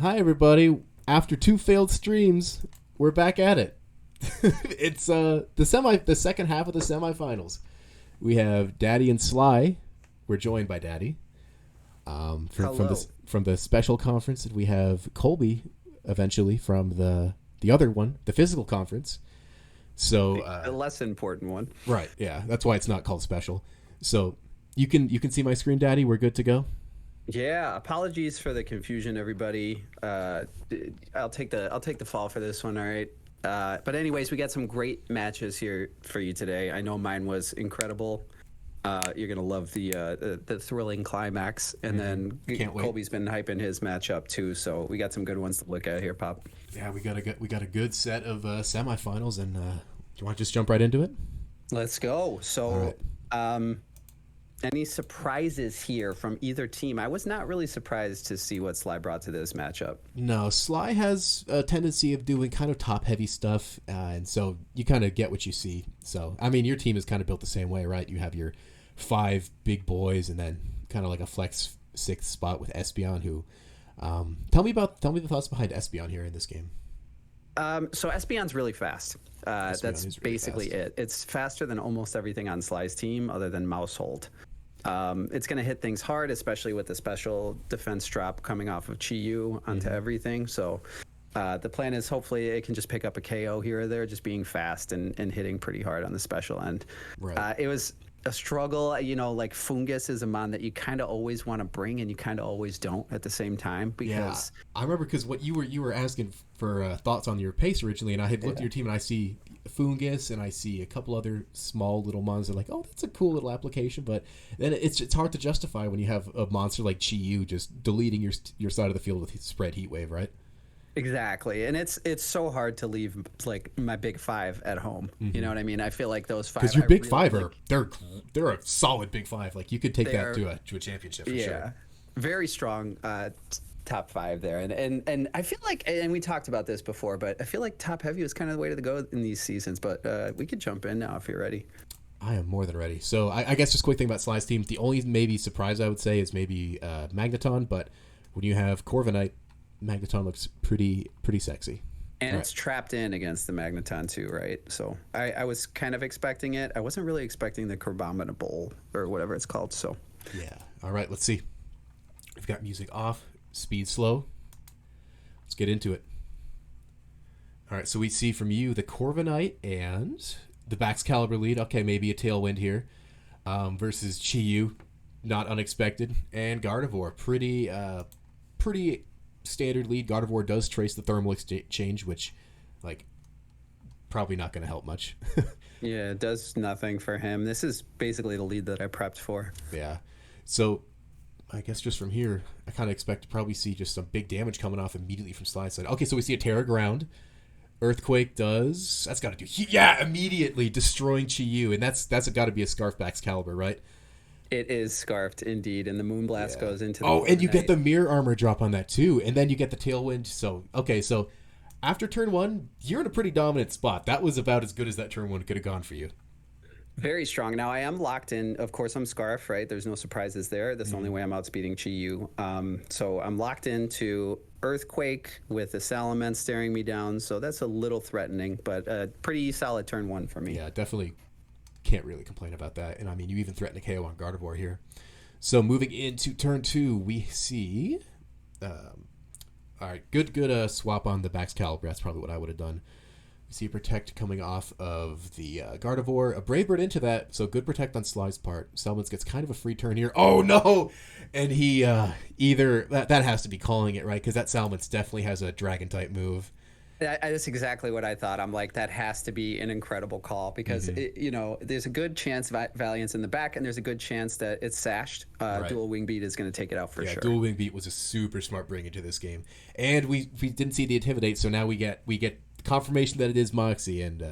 Hi, everybody. After two failed streams, we're back at it. It's the second half of the semifinals. We have Daddy and Sly. We're joined by Daddy. Hello. From the special conference, and we have Colby eventually from the other one, the physical conference. So The less important one. right, yeah, that's why it's not called special. So you can see my screen, Daddy. We're good to go. Yeah, apologies for the confusion, everybody. I'll take the fall for this one. All right. But anyways, we got some great matches here for you today. I know mine was incredible. You're gonna love the thrilling climax, and then Can't wait. Colby's been hyping his match up too. So we got some good ones to look at here, Pop. Yeah, we got a good set of semifinals, and do you want to just jump right into it? Let's go. All So, right. any surprises here from either team? I was not really surprised to see what Sly brought to this matchup. No, Sly has a tendency of doing kind of top heavy stuff, and so you kind of get what you see. So, I mean, your team is kind of built the same way, right? You have your five big boys, and then kind of like a flex sixth spot with Espeon. Who, tell me the thoughts behind Espeon here in this game. So Espeon's really fast. Espeon That's is really basically fast. it. It's faster than almost everything on Sly's team, other than Mousehold. It's going to hit things hard, especially with the special defense drop coming off of Chi-Yu onto everything. So the plan is hopefully it can just pick up a KO here or there, just being fast and hitting pretty hard on the special end. Right. It was a struggle, like Fungus is a mon that you kind of always want to bring and you kind of always don't at the same time Yeah, because I remember because what you were asking for thoughts on your pace originally, and I had looked at your team and I see Fungus and I see a couple other small little monsters. Like, oh, that's a cool little application, but then it's hard to justify when you have a monster like Chi-Yu just deleting your side of the field with spread heat wave, right? Exactly, and it's so hard to leave like my big five at home. You know what I mean? I feel like those five. Because your I big really five like, are they're a solid big five. Like you could take that they're to a championship for yeah, sure. very strong top five there, and I feel like, and we talked about this before, but I feel like top heavy was kind of the way to go in these seasons. But we could jump in now if you're ready. I am more than ready. So I guess just quick thing about Sly's team. The only maybe surprise I would say is maybe Magneton, but when you have Corviknight, Magneton looks pretty sexy. And All it's right. trapped in against the Magneton too, right? So I was kind of expecting it. I wasn't really expecting the Carbomidable or whatever it's called. So Yeah. All right. Let's see. We've got music off, speed slow. Let's get into it. All right. So we see from you the Corviknight and the Baxcalibur lead. Okay, maybe a Tailwind here versus Chi-Yu, not unexpected, and Gardevoir. Pretty standard lead. Gardevoir does trace the thermal exchange, which, like, probably not going to help much. yeah, it does nothing for him. This is basically the lead that I prepped for. Yeah. So I guess just from here, I kind of expect to probably see just some big damage coming off immediately from Slide's side. Okay, so we see a Terra Ground. Earthquake does. That's got to do. Yeah, immediately destroying Chi-Yu, and that's got to be a Scarfback's caliber, right? It is scarfed indeed, and the Moonblast goes into the Oh, and you get Corviknight. the mirror armor drop on that too, and then you get the Tailwind. So okay, so after turn one, you're in a pretty dominant spot. That was about as good as that turn one could have gone for you. Very strong. Now I am locked in. Of course, I'm Scarf, right? There's no surprises there. That's the only way I'm outspeeding Chi-Yu. So I'm locked into Earthquake with the Salamence staring me down. So that's a little threatening, but a pretty solid turn one for me. Yeah, definitely can't really complain about that. And I mean, you even threaten a KO on Gardevoir here. So moving into turn two, we see. All right, good swap on the Baxcalibur. That's probably what I would have done. We see Protect coming off of the Gardevoir. A Brave Bird into that, so good Protect on Sly's part. Selmans gets kind of a free turn here. Oh no! And he either that has to be calling it right because that Salmons definitely has a Dragon type move. That's exactly what I thought. I'm like, that has to be an incredible call because there's a good chance Valiant's in the back, and there's a good chance that it's sashed. Right. Dual Wing Beat is going to take it out for Yeah, sure. Dual Wing Beat was a super smart bring into this game, and we didn't see the Intimidate, so now we get confirmation that it is Moxie, and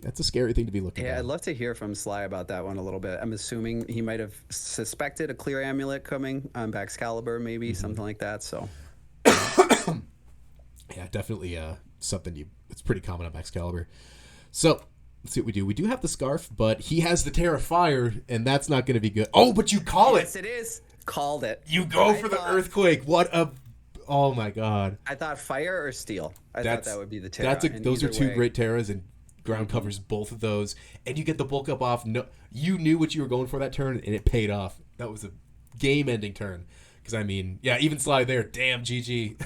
that's a scary thing to be looking Yeah, at. I'd love to hear from Sly about that one a little bit. I'm assuming he might have suspected a clear amulet coming on Baxcalibur, maybe something like that. So Yeah, definitely something it's pretty common on Excalibur. So let's see what we do. We do have the Scarf, but he has the Terra Fire, and that's not going to be good. Oh, but you call yes, it. it is. Called it. You go for the thought- Earthquake. What a Oh my god. I thought fire or steel. I thought that would be the Terra. And Those are either two way, great Terras, and ground covers both of those, and you get the bulk up off. No, you knew what you were going for that turn, and it paid off. That was a game-ending turn. Because I mean, yeah, even slide there. Damn, GG.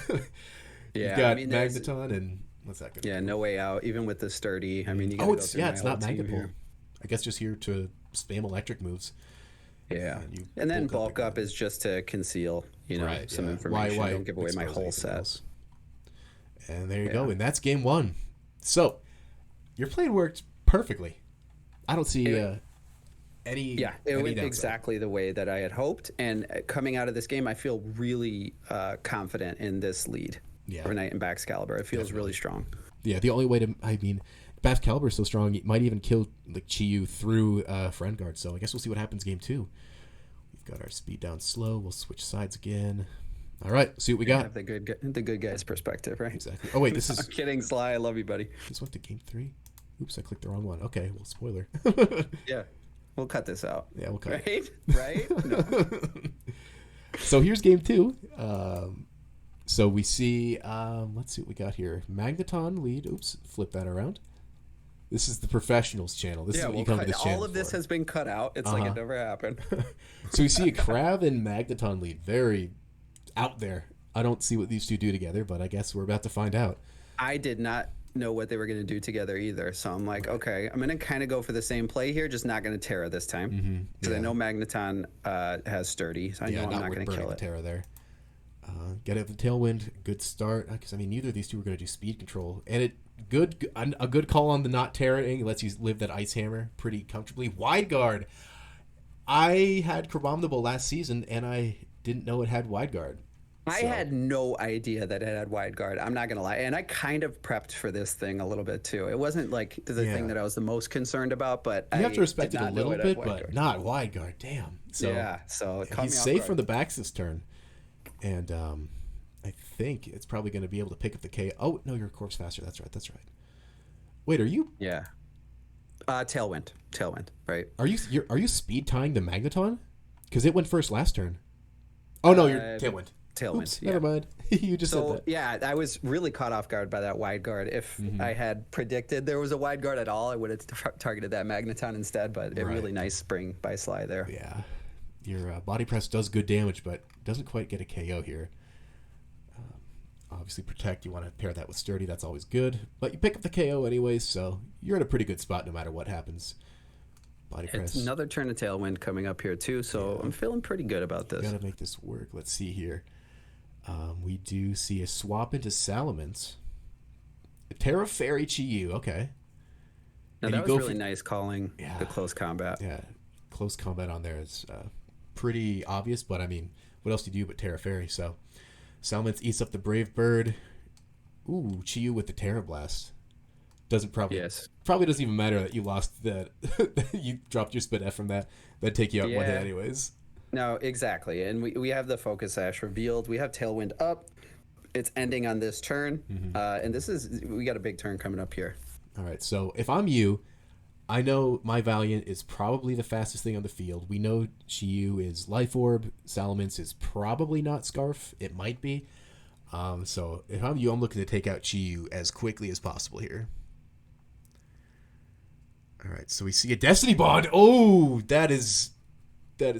yeah, You've got I mean, Magneton and what's that gonna yeah, do? no way out. Even with the sturdy, I mean, you got Oh, to go through it's my not whole team Magnapole. here. I guess just here to spam electric moves. Yeah, you and then bulk bulk up is just to conceal, right, some yeah. information. Why Don't give away my expose whole anything set. else? And there you Yeah. go, and that's game one. So your plan worked perfectly. I don't see any. Yeah, it any went downside. exactly the way that I had hoped. And coming out of this game, I feel really confident in this lead Yeah. for Knight and Baxcalibur. It feels really strong. Yeah, the only way to, I mean, Bath Caliber is so strong, it might even kill like Chi-Yu through Friend Guard. So I guess we'll see what happens game two. We've got our speed down slow. We'll switch sides again. All right, see what we got. Have the good guy's perspective, right? Exactly. Oh wait, this I'm is kidding, Sly. I love you, buddy. this went to game three. Oops, I clicked the wrong one. Okay, well, spoiler. Yeah, we'll cut this out. Yeah, we'll cut Right? Right? No. So here's game two. So we see, let's see what we got here. Magneton lead. Oops, flip that around. This is the professionals channel. This is what you come to this channel all of this for. has been cut out. It's like it never happened. So we see a Crab and Magneton lead. Very out there. I don't see what these two do together, but I guess we're about to find out. I did not know what they were going to do together either. So I'm like, okay, I'm going to kind of go for the same play here, just not going to Terra this time. Because I know Magneton has sturdy, so I know I'm not going to kill it. Terra there. Get it with the Tailwind. Good start. Because I mean, neither of these two were going to do speed control, and a good call on the not Terraing. Lets you live that Ice Hammer pretty comfortably. Wide Guard. I had Crabominable last season, and I didn't know it had Wide Guard. I had no idea that it had wide guard. I'm not going to lie. And I kind of prepped for this thing a little bit too. It wasn't like the thing that I was the most concerned about, but you have to respect it a little bit, but guard. not Wide Guard. Damn. So, yeah, so it caught he's me off safe guard. from the backs this turn. And I think it's probably going to be able to pick up the K. Oh, no, your Corpse faster. That's right. Wait, are you? Yeah. Tailwind, right? Are you speed tying the Magneton? Because it went first last turn. Oh, no, you're Tailwind. Tailwind. Oops, never mind. You just said that. Yeah, I was really caught off guard by that wide guard. If I had predicted there was a wide guard at all, I would have targeted that Magneton instead. But a really nice spring by Sly there. Yeah, your body press does good damage, but doesn't quite get a KO here. Obviously, protect. You want to pair that with sturdy. That's always good. But you pick up the KO anyways, so you're in a pretty good spot no matter what happens. Body press. It's another turn of Tailwind coming up here too, so I'm feeling pretty good about this. Gotta make this work. Let's see here. We do see a swap into Salamence. Terra Fairy Chi-Yu, okay. Now And that you was go really nice calling the close combat. Yeah, close combat on there is pretty obvious, but I mean, what else do you do but Terra Fairy? So Salamence eats up the Brave Bird. Ooh, Chi-Yu with the Terra Blast. Probably doesn't even matter that you lost that. You dropped your spit F from that. That'd take you out one hit anyways. No, exactly. And we have the Focus Ash revealed. We have Tailwind up. It's ending on this turn. And we got a big turn coming up here. All right. So if I'm you, I know my Valiant is probably the fastest thing on the field. We know Chi-Yu is Life Orb. Salamence is probably not Scarf. It might be. So if I'm you, I'm looking to take out Chi-Yu as quickly as possible here. All right, so we see a Destiny Bond. Oh, that is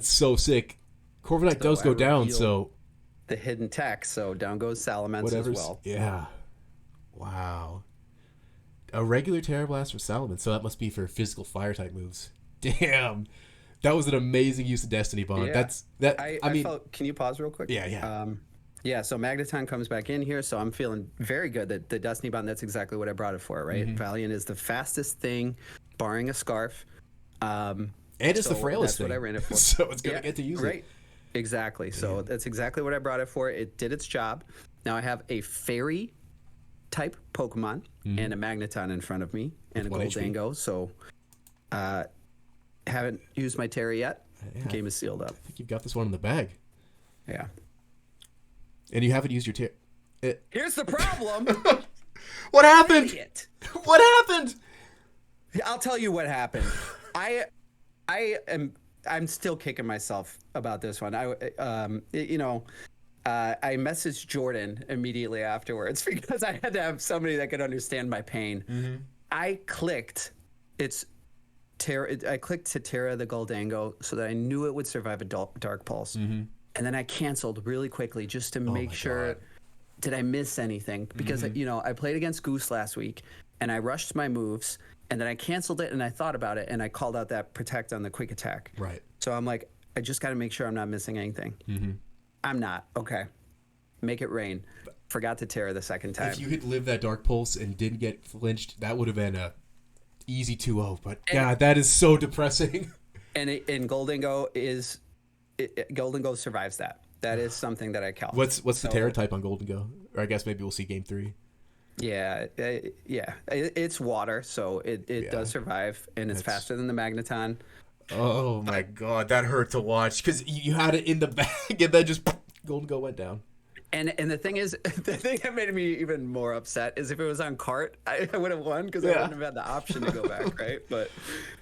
so sick. Corviknight does go down, so the hidden tech. So down goes Salamence as well. Yeah. Wow. A regular Terra Blast for Salamence, so that must be for physical fire type moves. Damn, that was an amazing use of Destiny Bond. Yeah. I mean, can you pause real quick? Yeah. Yeah, so Magneton comes back in here, so I'm feeling very good that the Destiny Bond, that's exactly what I brought it for, right? Valiant is the fastest thing, barring a Scarf. And it's the frailest thing. That's what I ran it for. So it's going to get to use it. Exactly. So that's exactly what I brought it for. It did its job. Now I have a Fairy type Pokemon and a Magneton in front of me and a Goldango. So haven't used my Terra yet. Game is sealed up. I think you've got this one in the bag. Yeah. And you haven't used your Terra. Here's the problem. What happened? Idiot. What happened? I'll tell you what happened. I'm still kicking myself about this one. I messaged Jordan immediately afterwards because I had to have somebody that could understand my pain. I clicked it's Terra. I clicked to Terra the Goldango so that I knew it would survive a dark pulse, and then I canceled really quickly just to Oh make my sure. God. Did I miss anything? Because I played against Goose last week, and I rushed my moves, and then I canceled it, and I thought about it, and I called out that protect on the quick attack. Right. So I'm like, I just got to make sure I'm not missing anything. I'm not. Okay. Make it rain. Forgot to Terra the second time. If you had lived that dark pulse and didn't get flinched, that would have been a easy 2-0. But God, that is so depressing. And Goldango Goldango survives that. That is something that I count. What's the Terra type on Golden Go? Or I guess maybe we'll see game 3. Yeah, it's water, so it does survive, and it's faster than the Magneton. Oh my God, that hurt to watch because you had it in the bag and then just Golden Go went down. And the thing is, the thing that made me even more upset is if it was on cart, I would have won because I wouldn't have had the option to go back, right? But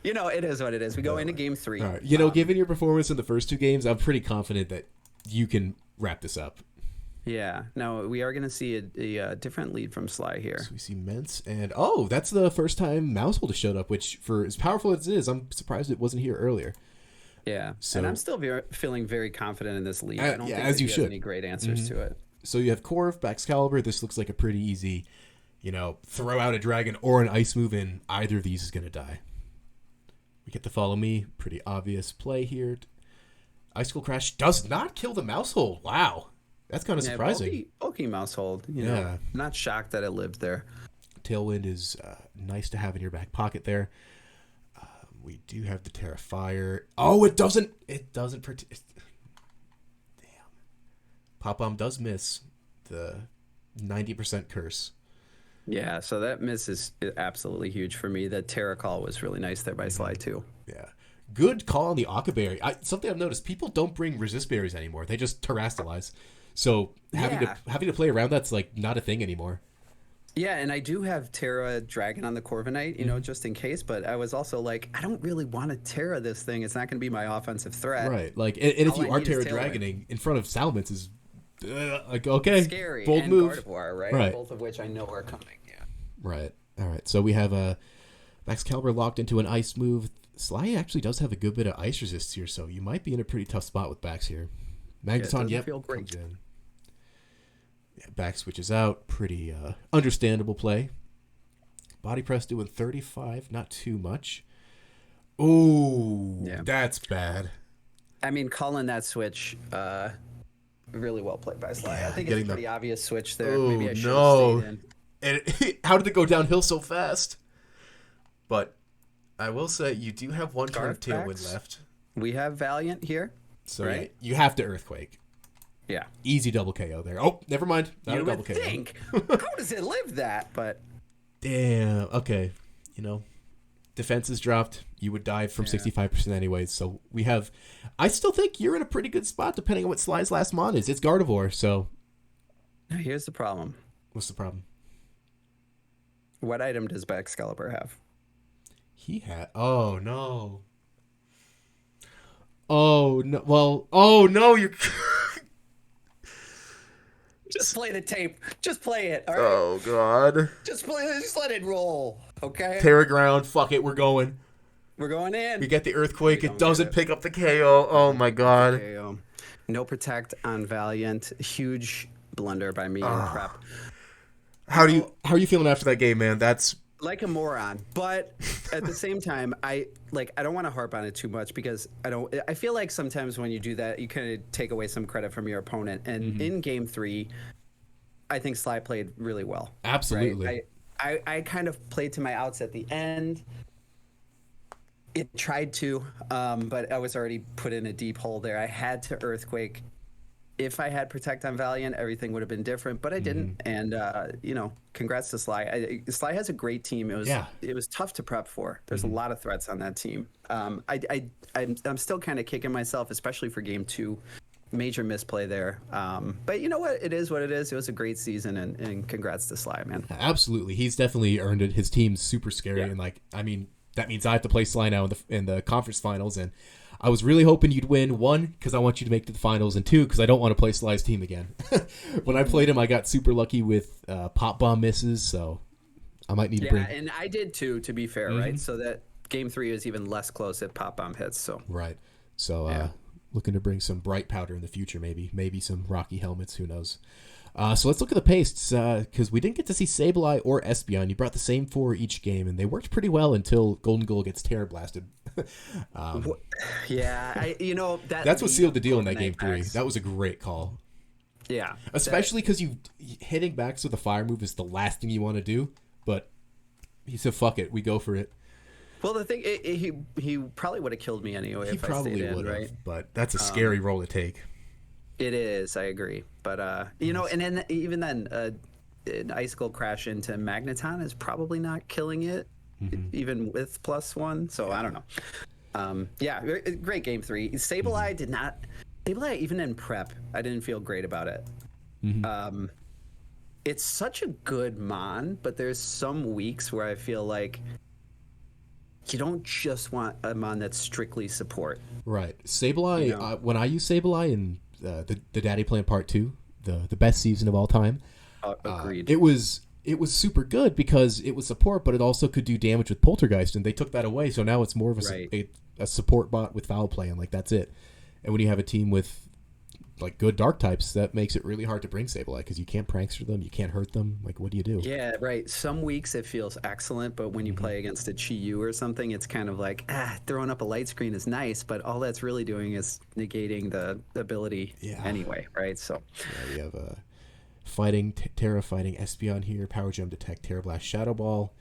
it is what it is. We go into game 3. All right. Given your performance in the first 2 games, I'm pretty confident that you can wrap this up. Yeah. Now we are going to see a different lead from Sly here. So we see Mence, and that's the first time Mousehold has showed up, which for as powerful as it is, I'm surprised it wasn't here earlier. Yeah. So, and I'm still feeling very confident in this lead. I don't think as you should. Any great answers to it. So you have Corv, Baxcalibur. This looks like a pretty easy, throw out a dragon or an ice move, and either of these is going to die. We get to follow me. Pretty obvious play here. Icicle Crash does not kill the Mousehold. Wow. That's kind of surprising. Bulky Mousehold. I'm not shocked that it lived there. Tailwind is nice to have in your back pocket there. We do have the Terrafire. Oh, it doesn't. Damn. Pop Bomb does miss the 90% curse. Yeah, so that miss is absolutely huge for me. That Terra call was really nice there by Sly too. Yeah. Good call on the Akaberry. Something I've noticed, people don't bring resist berries anymore. They just terrastalize. So having to play around that's like not a thing anymore. Yeah, and I do have Terra Dragon on the Corviknight, just in case. But I was also like, I don't really want to Terra this thing. It's not going to be my offensive threat. Right. Like, and if you are Terra Dragoning in front of Salamence is like, okay, scary. Bold and move. Gardevoir, right? Both of which I know are coming. Yeah. Right. All right. So we have a Baxcalibur locked into an ice move. Sly actually does have a good bit of ice resists here, so you might be in a pretty tough spot with Bax here. Magneton, feel great. comes in. Yeah, back switches out. Pretty understandable play. Body press doing 35, not too much. Oh, that's bad. I mean, calling that switch, really well played by Sly. I think it's a pretty obvious switch there. Oh, maybe I should have stayed in. And how did it go downhill so fast? But I will say you do have one turn of Tailwind left. We have Valiant here. So right? You have to Earthquake. Yeah. Easy double KO there. Oh, never mind. Not a double KO. Think. How does it live that? But damn. Okay. Defense is dropped. You would die from 65% anyways. So we have. I still think you're in a pretty good spot depending on what Sly's last mon is. It's Gardevoir. So here's the problem. What's the problem? What item does Baxcalibur have? He had. Oh no. Oh no. Well. Oh no. You're. Just play the tape. Just play it. All right? Oh god. Just play. Just let it roll. Okay. Terra Ground. Fuck it. We're going. We're going in. We get the Earthquake. It doesn't pick up the KO. Oh my god. KO. No protect on Valiant. Huge blunder by me in prep. How are you feeling after that game, man? That's like a moron, but at the same time, I don't want to harp on it too much because I feel like sometimes when you do that, you kind of take away some credit from your opponent. And in game 3, I think Sly played really well. Absolutely. Right? I kind of played to my outs at the end. It tried to, but I was already put in a deep hole there. I had to Earthquake. If I had Protect on Valiant, everything would have been different, but I didn't. And congrats to Sly. Sly has a great team. It was tough to prep for. There's a lot of threats on that team. I'm still kind of kicking myself, especially for game 2. Major misplay there. But you know what? It is what it is. It was a great season, and congrats to Sly, man. Absolutely, he's definitely earned it. His team's super scary, and that means I have to play Sly now in the conference finals, and I was really hoping you'd win. One, because I want you to make to the finals, and two, because I don't want to play Sly's team again. When I played him, I got super lucky with pop bomb misses, so I might need to Yeah, bring. and I did too, to be fair, right? So that game 3 is even less close if pop bomb hits. So Right. So yeah. looking to bring some bright powder in the future, maybe some Rocky helmets. Who knows? So let's look at the pastes because we didn't get to see Sableye or Espeon. You brought the same four each game, and they worked pretty well until Golden Goal gets Terra blasted. Yeah, that That's what lead sealed the on deal in that game Corviknight 3. Max. That was a great call, Yeah, that especially because you hitting backs with a fire move is the last thing you want to do. But he said, "Fuck it, we go for it." well, the thing he probably would have killed me anyway He if I stayed probably in, would right? have, but that's a scary role to take. It is, I agree. But and then even then, an icicle crash into Magneton is probably not killing it, even with +1. So I don't know. Yeah, great game 3. Sableye did not. Sableye, even in prep, I didn't feel great about it. It's such a good mon, but there's some weeks where I feel like you don't just want a mon that's strictly support. Right. You Sableye, know? when I use Sableye in the Daddy Plan Part 2, the best season of all time, Agreed. it was super good because it was support, but it also could do damage with Poltergeist, and they took that away. So now it's more of Right. a support bot with foul play, and like that's it. And when you have a team with like good dark types, that makes it really hard to bring Sableye because you can't prankster them, you can't hurt them. Like, what do you do? Yeah, right. Some weeks it feels excellent, but when you play against a Chi-Yu or something, it's kind of like, throwing up a light screen is nice, but all that's really doing is negating the ability Yeah. anyway, right? So, Yeah, we have Terra fighting Espeon here, Power Gem Detect, Terra Blast, Shadow Ball,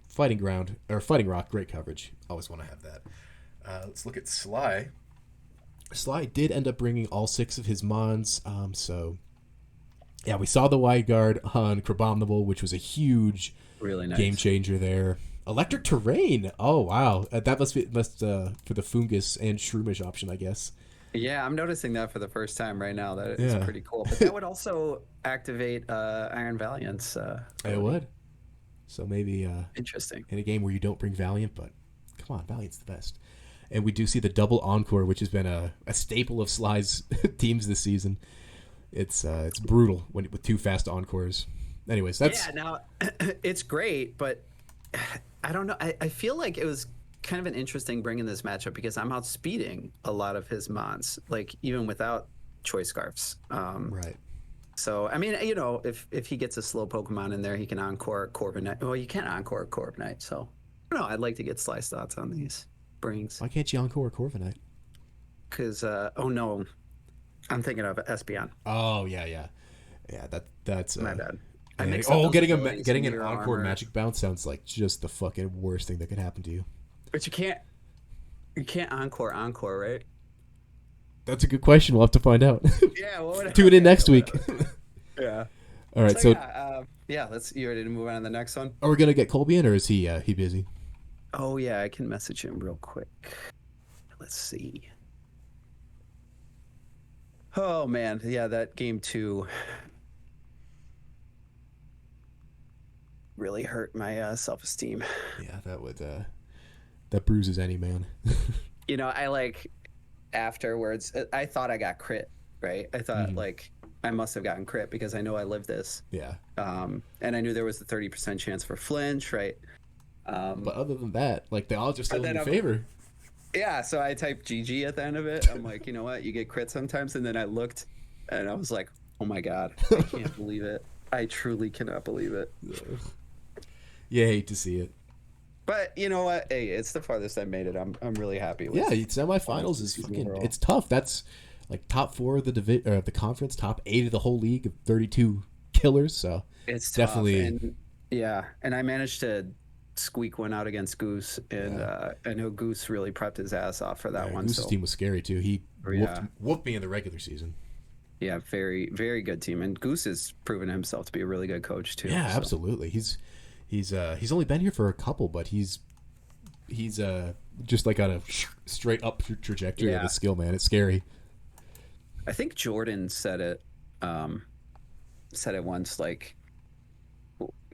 Fighting Ground, or Fighting Rock, great coverage. Always want to have that. Let's look at Sly. Sly did end up bringing all 6 of his mons, so yeah, we saw the wide guard on Crabominable, which was a huge really game nice. changer there. Electric Terrain, oh wow, that must for the Fungus and Shroomish option, I guess. Yeah, I'm noticing that for the first time right now. That is Yeah, pretty cool. But that would also activate Iron Valiant's it ability. would. So maybe Interesting. in a game where you don't bring Valiant, but come on, Valiant's the best. And we do see the double encore, which has been a staple of Sly's teams this season. It's brutal with 2 fast encores. Anyways, that's Yeah, now it's great, but I don't know. I feel like it was kind of an interesting bringing this matchup because I'm outspeeding a lot of his mons, like even without choice scarfs. right. So I mean, if he gets a slow Pokemon in there, he can encore Corviknight. Well, you can't encore Corviknight, so I don't know. I'd like to get Slice thoughts on these brings Why can't you encore Corviknight? because oh no, I'm thinking of Espeon. Oh yeah. That's My bad. I yeah. mixed up those abilities, Getting an Mirror encore Armor, magic bounce sounds like just the fucking worst thing that could happen to you. but you can't. You can't encore, right? That's a good question. We'll have to find out. Yeah. What would Tune in next week. Yeah. All right. So So, yeah. You ready to move on to the next one? are we gonna get Colby in, or is he busy? Oh yeah, I can message him real quick. Let's see. Oh man, yeah, that game 2 really hurt my self-esteem. Yeah, that bruises any man. I like afterwards. I thought I got crit, right? I thought like I must have gotten crit because I know I lived this. Yeah. And I knew there was the 30% chance for flinch, right? But other than that, like, the odds are still in your I'm- favor. Yeah, so I typed GG at the end of it. I'm like, you know what? You get crit sometimes. And then I looked and I was like, oh my God, I can't believe it. I truly cannot believe it. You hate to see it. But you know what? Hey, it's the farthest I made it. I'm really happy with Yeah, it. semifinals is Season fucking. overall. It's tough. That's like top 4 of the conference, top 8 of the whole league of 32 killers. So It's definitely. tough. And yeah, and I managed to squeak one out against Goose, and I know Goose really prepped his ass off for that one. Goose's So team was scary too. He Yeah. whooped me in the regular season. yeah, very very good team, and Goose has proven himself to be a really good coach too. Yeah, so. absolutely. He's only been here for a couple, but he's just like on a straight up trajectory of Yeah. his skill, man. It's scary. I think Jordan said it once, like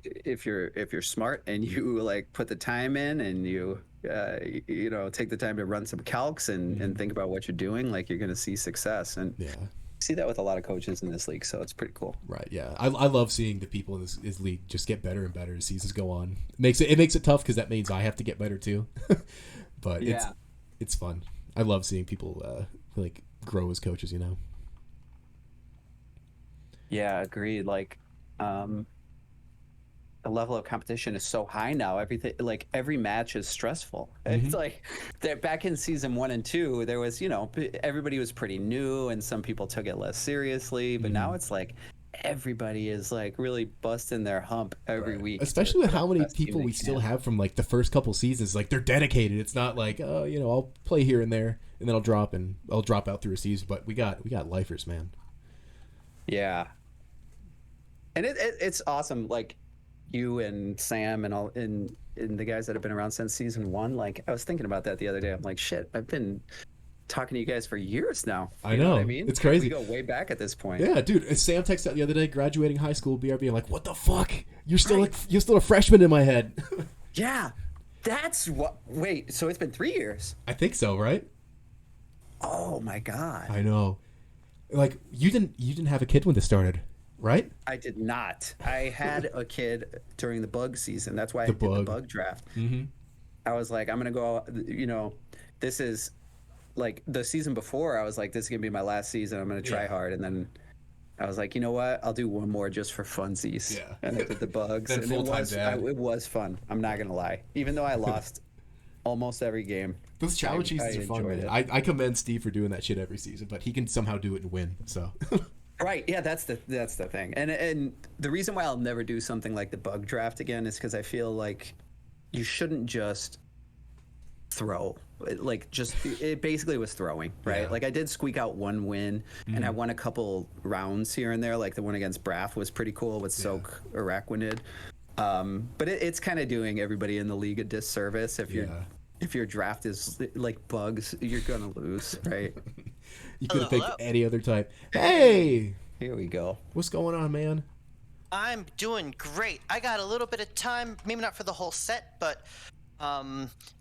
if you're smart and you like put the time in and you take the time to run some calcs and think about what you're doing, like you're going to see success. And Yeah. I see that with a lot of coaches in this league, so it's pretty cool. Right. Yeah. I love seeing the people in this league just get better and better as seasons go on. It makes it tough because that means I have to get better too. But Yeah. it's fun. I love seeing people like grow as coaches. You know. Yeah, agreed. Like, the level of competition is so high now. Everything, like every match is stressful. It's like that back in season 1 and 2, there was, everybody was pretty new and some people took it less seriously. But now it's like everybody is like really busting their hump every Right. week to Especially with put up how the many best team people they we still can. have from like the first couple seasons. Like they're dedicated. It's not like I'll play here and there and then I'll drop out through a season. But we got lifers, man. Yeah. And it's awesome. Like you and Sam and all and the guys that have been around since season 1. Like I was thinking about that the other day. I'm like, shit, I've been talking to you guys for years now. I You know what I know mean? it's Like we crazy. go way back at this point. Yeah, dude. Sam texted out the other day, graduating high school, BRB. I'm like, what the fuck? You're still Right. like you're still a freshman in my head. Yeah. That's what. Wait, so it's been 3 years. I think so, right? Oh my God. I know. Like you didn't have a kid when this started, right? I did not. I had a kid during the bug season. That's why I The did the bug. bug draft. Mm-hmm. I was like, I'm going to go, this is like the season before. I was like, this is going to be my last season. I'm going to try Yeah. hard. And then I was like, you know what? I'll do one more just for funsies. Yeah. And I did the bugs. Then And full-time dad. it was fun. I'm not going to lie. Even though I lost almost every game. Those challenge I seasons are fun, enjoyed man. it. I commend Steve for doing that shit every season, but he can somehow do it and win. So Right. Yeah, that's the thing. And the reason why I'll never do something like the bug draft again is because I feel like you shouldn't just throw. Like just it basically was throwing, right? Yeah. Like I did squeak out one win and I won a couple rounds here and there. Like the one against Braff was pretty cool with Soak Araquanid. But it's kind of doing everybody in the league a disservice Yeah. if your draft is like bugs, you're gonna lose, right? you could have picked Hello. any other type. Hey, Here we go. what's going on, man? I'm doing great. I got a little bit of time, maybe not for the whole set, but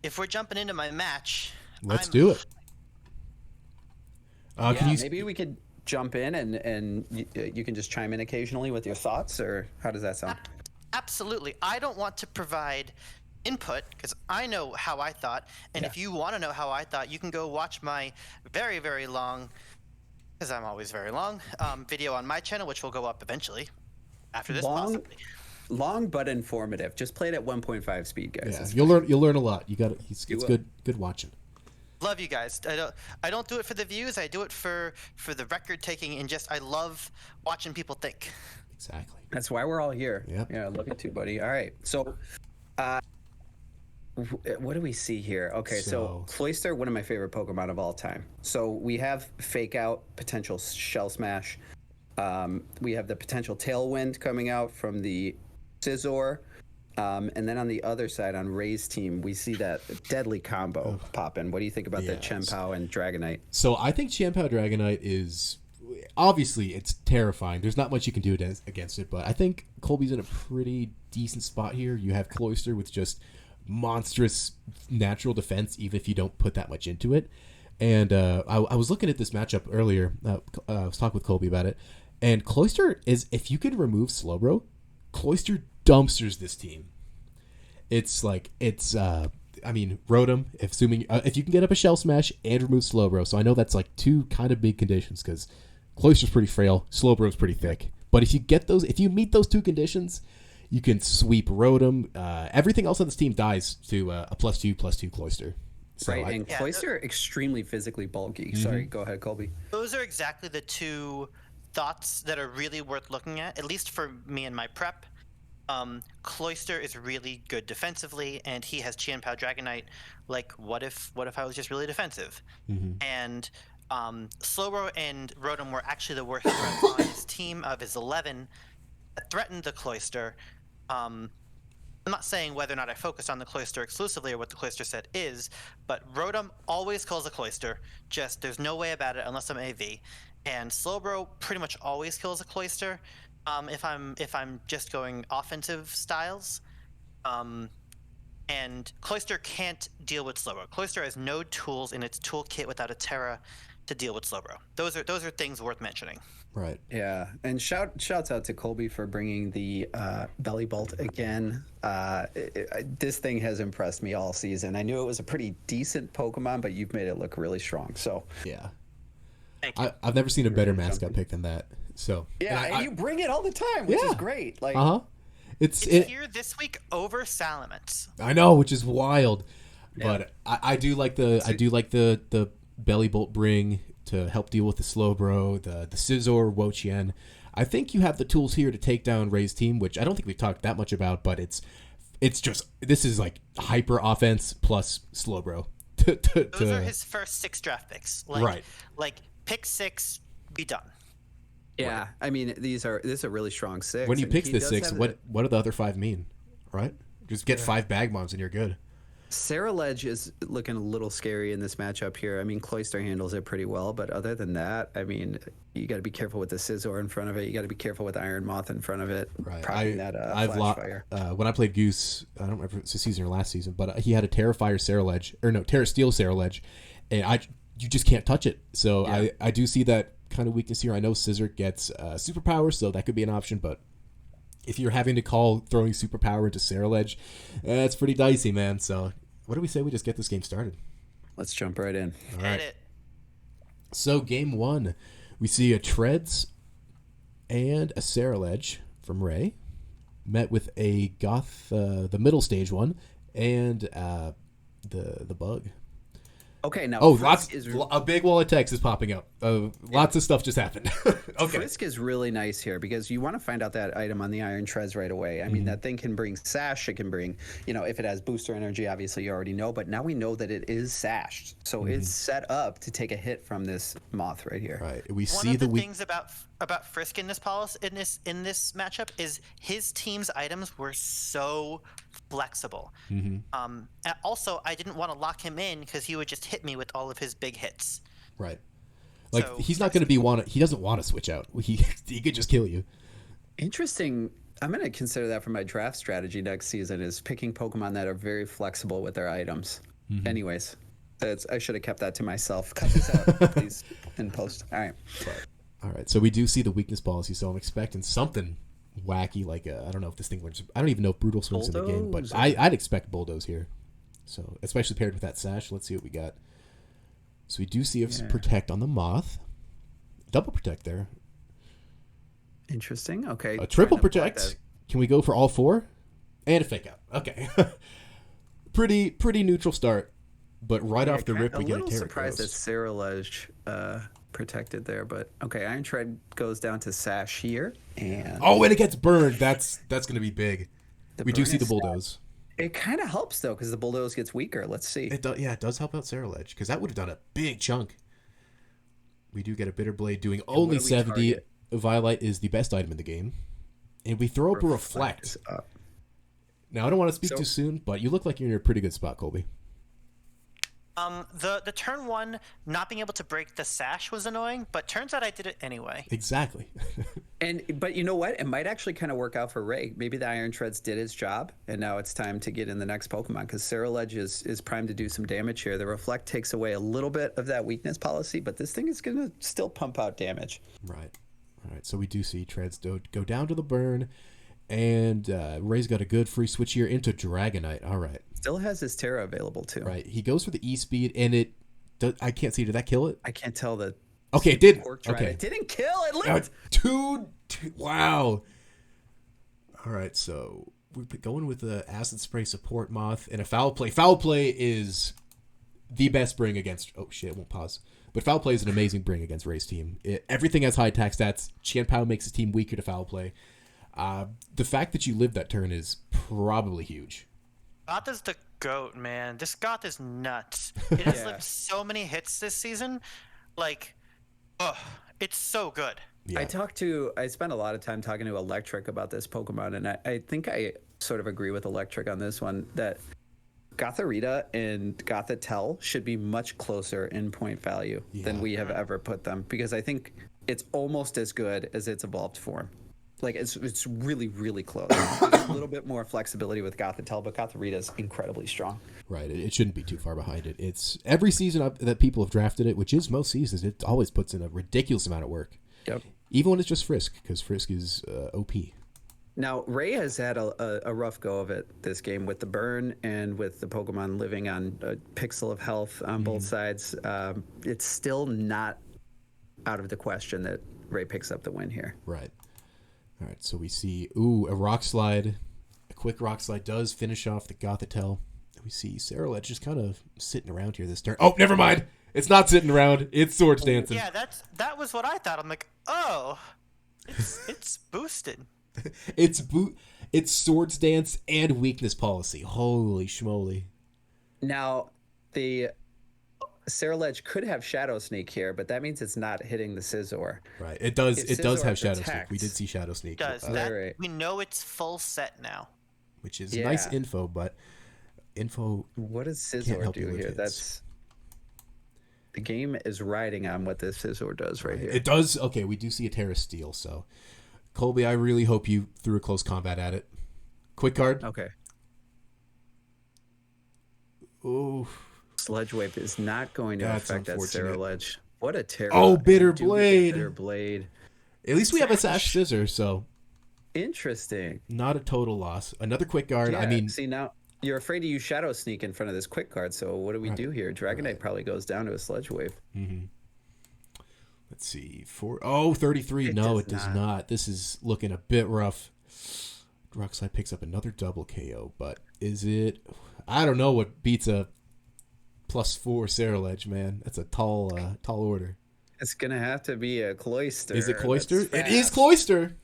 if we're jumping into my match, Let's I'm- do it. Can Yeah, you? maybe we could jump in and you can just chime in occasionally with your thoughts, or how does that sound? Absolutely. I don't want to provide input because I know how I thought, and if you want to know how I thought, you can go watch my very, very long, because I'm always very long, video on my channel, which will go up eventually after this, Long, possibly. long but informative. Just play it at 1.5 speed, guys. Yeah, It's you'll learn. You'll learn a lot. You got it. It's will. good. Good watching. Love you guys. I don't do it for the views. I do it for the record taking, and just I love watching people think. Exactly. That's why we're all here. Yep. Yeah, look at you, buddy. All right. So, what do we see here? Okay, so Cloyster, one of my favorite Pokemon of all time. So we have Fake Out, potential Shell Smash. We have the potential Tailwind coming out from the Scizor. And then on the other side, on Ray's team, we see that deadly combo pop in. What do you think about the Yes. Chien-Pao and Dragonite? So I think Chien-Pao Dragonite is obviously it's terrifying. There's not much you can do against it, but I think Colby's in a pretty decent spot here. You have Cloyster with just monstrous natural defense, even if you don't put that much into it. And I was looking at this matchup earlier. I was talking with Colby about it, and Cloyster is, if you could remove Slowbro, Cloyster dumpsters this team. It's like I mean, Rotom, assuming if you can get up a Shell Smash and remove Slowbro. So I know that's like two kind of big conditions because Cloyster's pretty frail, Slowbro's pretty thick. But if you meet those two conditions, you can sweep Rotom. Everything else on this team dies to a +2/+2 Cloyster. So Right, and Yeah, Cloyster extremely physically bulky. Sorry, go ahead, Colby. Those are exactly the two thoughts that are really worth looking at least for me in my prep. Cloyster is really good defensively, and he has Chien-Pao Dragonite. Like, what if I was just really defensive? And Slowbro and Rotom were actually the worst threats on his team of his 11 that threatened the Cloyster. I'm not saying whether or not I focus on the Cloyster exclusively or what the Cloyster set is, but Rotom always kills a Cloyster. Just there's no way about it unless I'm AV. And Slowbro pretty much always kills a Cloyster. If I'm just going offensive styles, and Cloyster can't deal with Slowbro. Cloyster has no tools in its toolkit without a Terra to deal with Slowbro. Those are things worth mentioning. Right. Yeah, and shouts out to Colby for bringing the belly bolt again. This thing has impressed me all season. I knew it was a pretty decent Pokemon, but you've made it look really strong. So Yeah. Thank you. I've never seen a better Really mascot jumping. pick than that. So yeah, and you bring it all the time, which is Yeah. great. Like, It's here this week over Salamence. I know, which is wild, Yeah. but I do like the belly bolt bring to help deal with the Slowbro, the Scizor, Wo-Chien. I think you have the tools here to take down Ray's team, which I don't think we've talked that much about, but it's just this is like hyper offense plus Slowbro. Those are his first 6 draft picks. Right. Like pick 6, be done. yeah, I mean, this is a really strong 6. When you and pick he the does 6, have what do the other 5 mean? Right? Just get 5 bag moms and you're good. Sarah Ledge is looking a little scary in this matchup here. I mean, Cloyster handles it pretty well, but other than that, I mean, you got to be careful with the Scizor in front of it. You got to be careful with Iron Moth in front of it. Right. Propping that I've flash fire. when I played Goose, I don't remember if it's this season or last season, but he had a Terrafire Ceruledge, or no, Terra Steel Ceruledge, and you just can't touch it. So Yeah. I do see that kind of weakness here. I know Scissor gets superpower, so that could be an option, but if you're having to call throwing superpower into Ceruledge, that's pretty dicey, man. So what do we say we just get this game started? Let's jump right in. All Hit right. it. So game 1, we see a Treads and a Ceruledge from Ray, met with a Goth, the middle stage one, and the Bug. Okay, now Oh, Frisk a big wall of text is popping up. Lots of stuff just happened. Okay. Frisk is really nice here because you want to find out that item on the Iron Treads right away. I mean, that thing can bring Sash. It can bring, if it has booster energy, obviously you already know, but now we know that it is sashed. So it's set up to take a hit from this Moth right here. Right. We One see of the weak. things about Frisk in this in this matchup is his team's items were so flexible. And also, I didn't want to lock him in because he would just hit me with all of his big hits. Right. Like So he's not going to be he doesn't want to switch out. He could just kill you. Interesting. I'm going to consider that for my draft strategy next season is picking Pokemon that are very flexible with their items. Anyways, I should have kept that to myself. Cut this out, please, in post. All right. All right. So we do see the weakness policy. So I'm expecting something wacky like I don't know if this thing learns. I don't even know if Brutal Swing's in the game, but Bulldoze. I'd expect Bulldoze here. So especially paired with that Sash. Let's see what we got. So we do see a Protect on the Moth. Double Protect there. Interesting. Okay. A triple Trying to block Protect. Can we go for all 4? And a Fake Out. Okay. pretty neutral start. But right off the rip, we get a little Terra surprised that Ghost. Sarah Ledge protected there, but okay. Iron Tread goes down to Sash here, and Oh, and it gets burned. That's going to be big. the We do burn see the is- Bulldoze. It kind of helps though, because the Bulldoze gets weaker. Let's see. It does help out Ceruledge because that would have done a big chunk. We do get a Bitter Blade doing only do we 70. target? Violet is the best item in the game, and we throw up a Reflect. is up. Now I don't want to speak So- too soon, but you look like you're in a pretty good spot, Colby. The turn 1 not being able to break the Sash was annoying, but turns out I did it anyway. Exactly. But you know what? It might actually kind of work out for Ray. Maybe the Iron Treads did its job, and now it's time to get in the next Pokemon because Ceruledge is primed to do some damage here. The Reflect takes away a little bit of that weakness policy, but this thing is going to still pump out damage. Right. All right. So we do see Treads go down to the burn, and Ray's got a good free switch here into Dragonite. All right. Still has his Terra available too. Right. He goes for the E speed, and I can't see. Did that kill it? I can't tell the Okay, it did. Pork Drive. Okay. It didn't kill. It Uh, lived. two. Wow. All right, so we're going with the Acid Spray Support Moth and a Foul Play. Foul Play is the best bring against... Oh, shit, it won't pause. But Foul Play is an amazing bring against Ray's team. Everything has high attack stats. Qianpao makes his team weaker to Foul Play. The fact that you lived that turn is probably huge. Goth is the GOAT, man. This Goth is nuts. It has Yeah. lived so many hits this season. Like, it's so good. Yeah. I spent a lot of time talking to Electric about this Pokemon, and I think I sort of agree with Electric on this one that Gothorita and Gothitelle should be much closer in point value than we have ever put them, because I think it's almost as good as its evolved form. Like it's really really close. There's a little bit more flexibility with Gothitelle, but Gothorita is incredibly strong. Right. It shouldn't be too far behind it. It's every season that people have drafted it, which is most seasons, it always puts in a ridiculous amount of work. Yep. Even when it's just Frisk, because Frisk is OP. Now, Ray has had a rough go of it this game with the burn and with the Pokemon living on a pixel of health on both sides. It's still not out of the question that Ray picks up the win here. Right. All right, so we see, a Rock Slide. A quick Rock Slide does finish off the Gothitelle. We see Sarah just kind of sitting around here this turn. Oh, never mind. It's not sitting around. It's Swords Dancing. Yeah, that was what I thought. I'm like, oh, it's boosted. It's Swords Dance and Weakness Policy. Holy schmoly. Now, the Ceruledge could have Shadow Sneak here, but that means it's not hitting the Scizor. Right. It does. If It does Scizor have Shadow Sneak. protects- We did see Shadow Sneak. Does Right. we know it's full set now? Which is Yeah. nice info, but info. What does Can't Scizor help you do with here? hits. That's the game is riding on what this Scizor does right here. It does. Okay, we do see a Terra Steel. So, Colby, I really hope you threw a close combat at it. Quick card. Okay. Oh. Sludge Wave is not going to That's affect that unfortunate. Ceruledge. What a terror. Oh, Bitter You do get Blade. Bitter Blade. At least we have a Sash Scissor, so Interesting. not a total loss. Another quick guard. I Yeah, mean, see now you're afraid to use Shadow Sneak in front of this quick card. So what do we do here? Dragonite probably goes down to a Sludge Wave. let's see. 33. It No, does it does not. not. This is looking a bit rough. Rockslide picks up another double KO, but is it? I don't know what beats a +4 Ceruledge, man. That's a tall order. It's gonna have to be a Cloyster. Is it Cloyster? that's It is fast. Cloyster.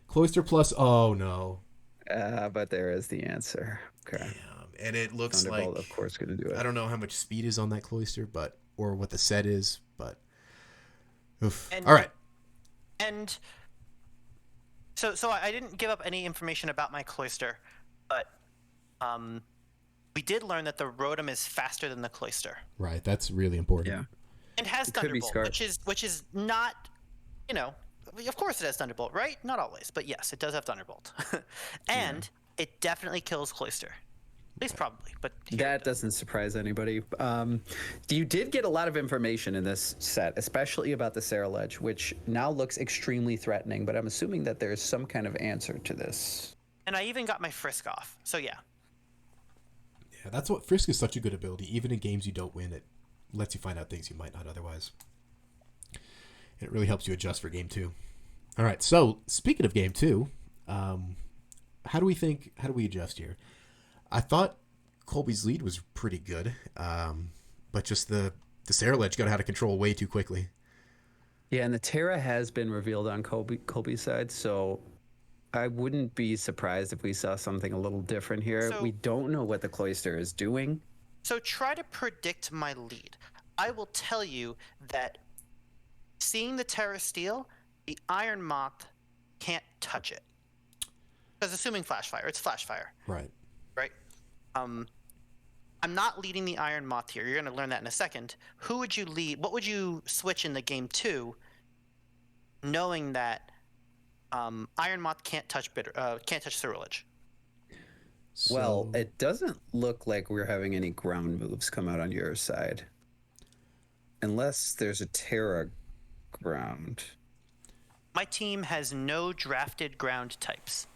Cloyster plus. Oh no. But there is the answer. Okay. And it looks Thunderbolt, like of course, gonna do it. I don't know how much speed is on that Cloyster, or what the set is, but. Oof. And- All right. And so I didn't give up any information about my Cloyster, but we did learn that the Rotom is faster than the Cloyster Right. That's really important. Yeah. and has It could be Thunderbolt, Scar- which is not, of course it has Thunderbolt, right? Not always, but yes, it does have Thunderbolt, and it definitely kills Cloyster, at least probably. But here it That doesn't surprise anybody. You did get a lot of information in this set, especially about the Ceruledge, which now looks extremely threatening, but I'm assuming that there's some kind of answer to this. and I even got my Frisk off. So yeah, Yeah, that's what Frisk is such a good ability. Even in games you don't win, it lets you find out things you might not otherwise. And it really helps you adjust for game 2. All right, so speaking of game 2, how do we adjust here? I thought Colby's lead was pretty good, but just the Ceruledge got out of control way too quickly. Yeah, and the Terra has been revealed on Colby's side, so I wouldn't be surprised if we saw something a little different here. So- We don't know what the Cloyster is doing. so try to predict my lead. I will tell you that seeing the Terra Steel, the Iron Moth can't touch it. Because assuming Flash Fire, it's Flash Fire, Right. right? I'm not leading the Iron Moth here. You're going to learn that in a second. Who would you lead? What would you switch in the game 2, knowing that Iron Moth can't touch Ceruledge? Well, So- it doesn't look like we're having any ground moves come out on your side. Unless there's a Terra ground. My team has no drafted ground types.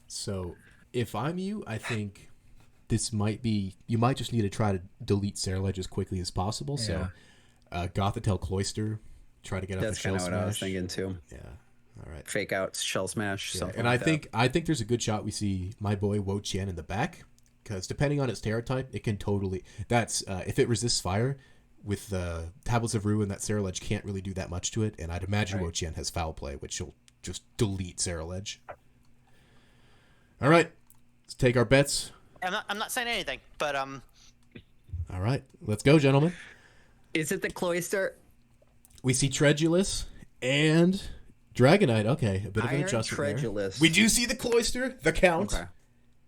So if I'm you, I think this might be. You might just need to try to delete Ceruledge as quickly as possible. So, Gothitelle Cloyster, try to get out That's the Shell kind of what I was Smash. thinking too. Yeah. All right. Fake out, Shell Smash, Yeah, something and like I think there's a good shot we see my boy Wo Chien in the back, because depending on its Terra type, it can totally. That's if it resists fire. With Tablets of Ruin, that Ceruledge can't really do that much to it, and I'd imagine Right. Wo Chien has Foul Play, which will just delete Ceruledge. All right, let's take our bets. I'm not saying anything, but All right, let's go, gentlemen. that. Is it the Cloyster? We see Tredulous and Dragonite. Okay, a bit of an Iron adjustment there. Tredulous. We do see the Cloyster, the Count, Okay.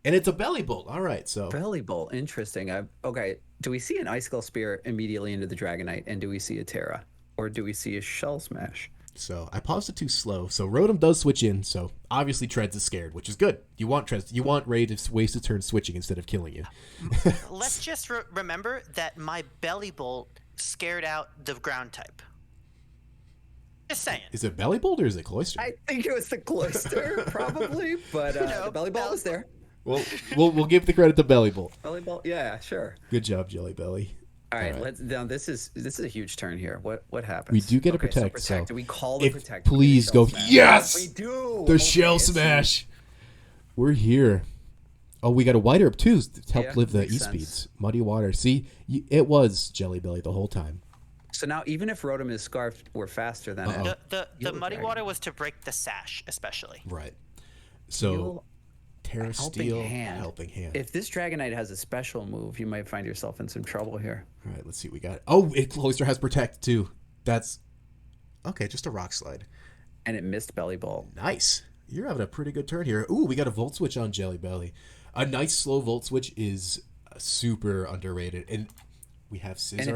and it's a Belly Bolt. All right, so Belly Bolt, interesting. Okay, do we see an Icicle Spear immediately into the Dragonite, and do we see a Terra? Or do we see a Shell Smash? So I paused it too slow. So Rotom does switch in. So obviously Treads is scared, which is good. You want Treads. You want Ray to waste his turn switching instead of killing you. Let's just remember that my Belly Bolt scared out the ground type. Just saying. Is it Belly Bolt or is it Cloyster? I think it was the Cloyster, probably, but the belly ball was there. Well, we'll give the credit to Belly Bolt. Belly ball, yeah, sure. Good job, Jelly Belly. All right, let's. Now this is a huge turn here. What happens? We do get a Okay, protect. So So protect. Do we call the if, protect? please go. Smash? Yes, we do. the shell smash. We're here. Oh, we got a White Herb too to help live the makes E-speeds. Muddy Water. See, it was Jelly Belly the whole time. So now, even if Rotom is scarfed, we're faster than it. The Muddy Water was to break the sash, especially. Right. So, Terra Steel, helping hand. If this Dragonite has a special move, you might find yourself in some trouble here. All right, let's see what we got. Oh, Cloyster has Protect too. That's okay. Just a Rock Slide. And it missed Belly Bolt. Nice. You're having a pretty good turn here. Ooh, we got a Volt Switch on Jelly Belly. A nice slow Volt Switch is super underrated, and we have Scizor. And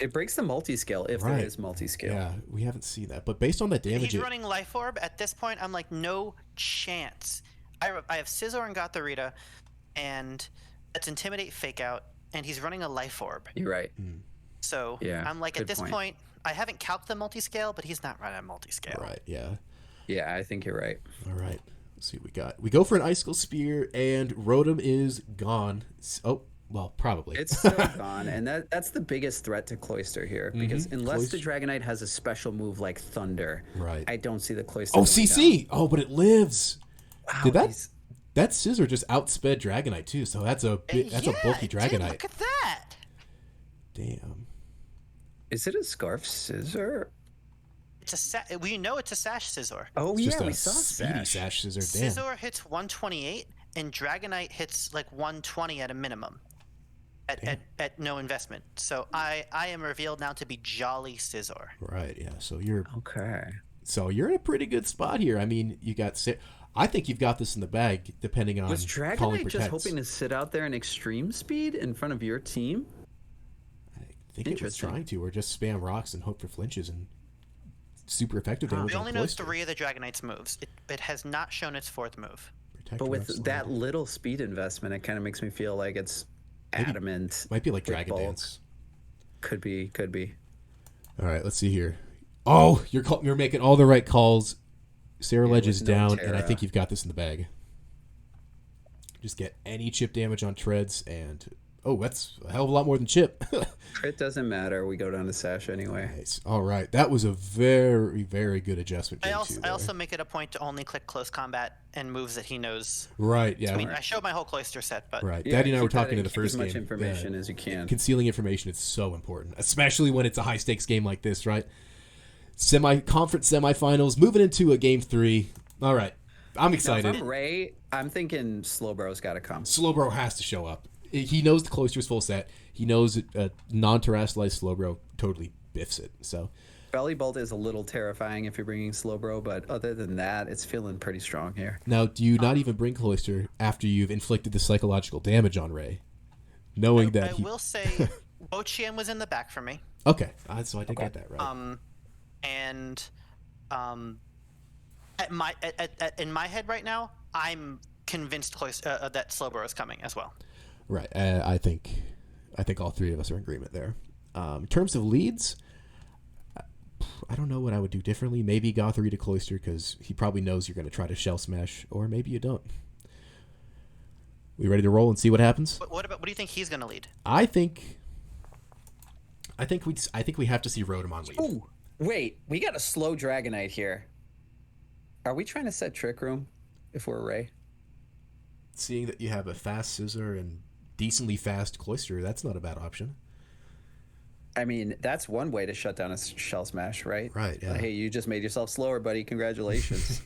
it breaks the multi-scale if there is multi-scale. Yeah, we haven't seen that. But based on that damage... He's running Life Orb. At this point, I'm like, no chance. I have Scizor and Gothorita, and that's Intimidate Fake Out, and he's running a Life Orb. You're right. So I'm like, at this point, I haven't calced the multi-scale, but he's not running a multi-scale. Right, yeah. Yeah, I think you're right. All right. Let's see what we got. We go for an Icicle Spear, and Rotom is gone. Oh, well, probably. It's still gone, and that's the biggest threat to Cloyster here, because unless the Dragonite has a special move like Thunder, I don't see the Cloyster. Oh, CC! Down. Oh, but it lives. Wow, did that Scizor just outsped Dragonite too? So that's a bulky Dragonite. Look at that. Damn. Is it a Scarf Scizor? It's we know it's a Sash Scizor. Oh it's yeah, we saw Sash Scizor. Damn. Scizor hits 128, and Dragonite hits like 120 at a minimum. At no investment. So I am revealed now to be Jolly Scizor. Right, yeah. So you're okay. So you're in a pretty good spot here. I mean, you got I think you've got this in the bag depending on was Dragonite just hoping to sit out there in extreme speed in front of your team? I think it was trying to, or just spam rocks and hope for flinches and super effective damage. We only know 3 of the Dragonite's moves. It has not shown its 4th move. But with that little speed investment, it kind of makes me feel like it's adamant. Might be like Dragon Dance. Could be. All right, let's see here. Oh, you're making all the right calls. Sarah Ledge is down, and I think you've got this in the bag. Just get any chip damage on Treads, and that's a hell of a lot more than chip. It doesn't matter. We go down to Sash anyway. Nice. All right, that was a very, very good adjustment. I also make it a point to only click close combat and moves that he knows. Right. Yeah. I mean, I showed my whole Cloyster set, but right. Daddy and I were talking in the first game. As much information as you can. Concealing information is so important, especially when it's a high stakes game like this, right? Conference semifinals, moving into a game 3. All right, I'm excited. Now, if I'm Ray, I'm thinking Slowbro's got to come. Slowbro has to show up. He knows the Cloyster's full set. He knows non-terrestrialized Slowbro totally biffs it. So Belly Bolt is a little terrifying if you're bringing Slowbro, but other than that, it's feeling pretty strong here. Now, do you not even bring Cloyster after you've inflicted the psychological damage on Ray, knowing that I will say, Bochian was in the back for me. Okay, so I did get that right. And in my head right now, I'm convinced that Slowbro is coming as well. Right. I think all 3 of us are in agreement there. In terms of leads, I don't know what I would do differently. Maybe Gothorita Cloyster, because he probably knows you're going to try to shell smash, or maybe you don't. We ready to roll and see what happens? What do you think he's going to lead? I think we have to see Rotom lead. Ooh, wait, we got a slow Dragonite here. Are we trying to set Trick Room if we're Ray? Seeing that you have a fast Scizor and decently fast Cloyster, that's not a bad option. I mean, that's one way to shut down a shell smash, right? Right, yeah. Hey, you just made yourself slower, buddy. Congratulations.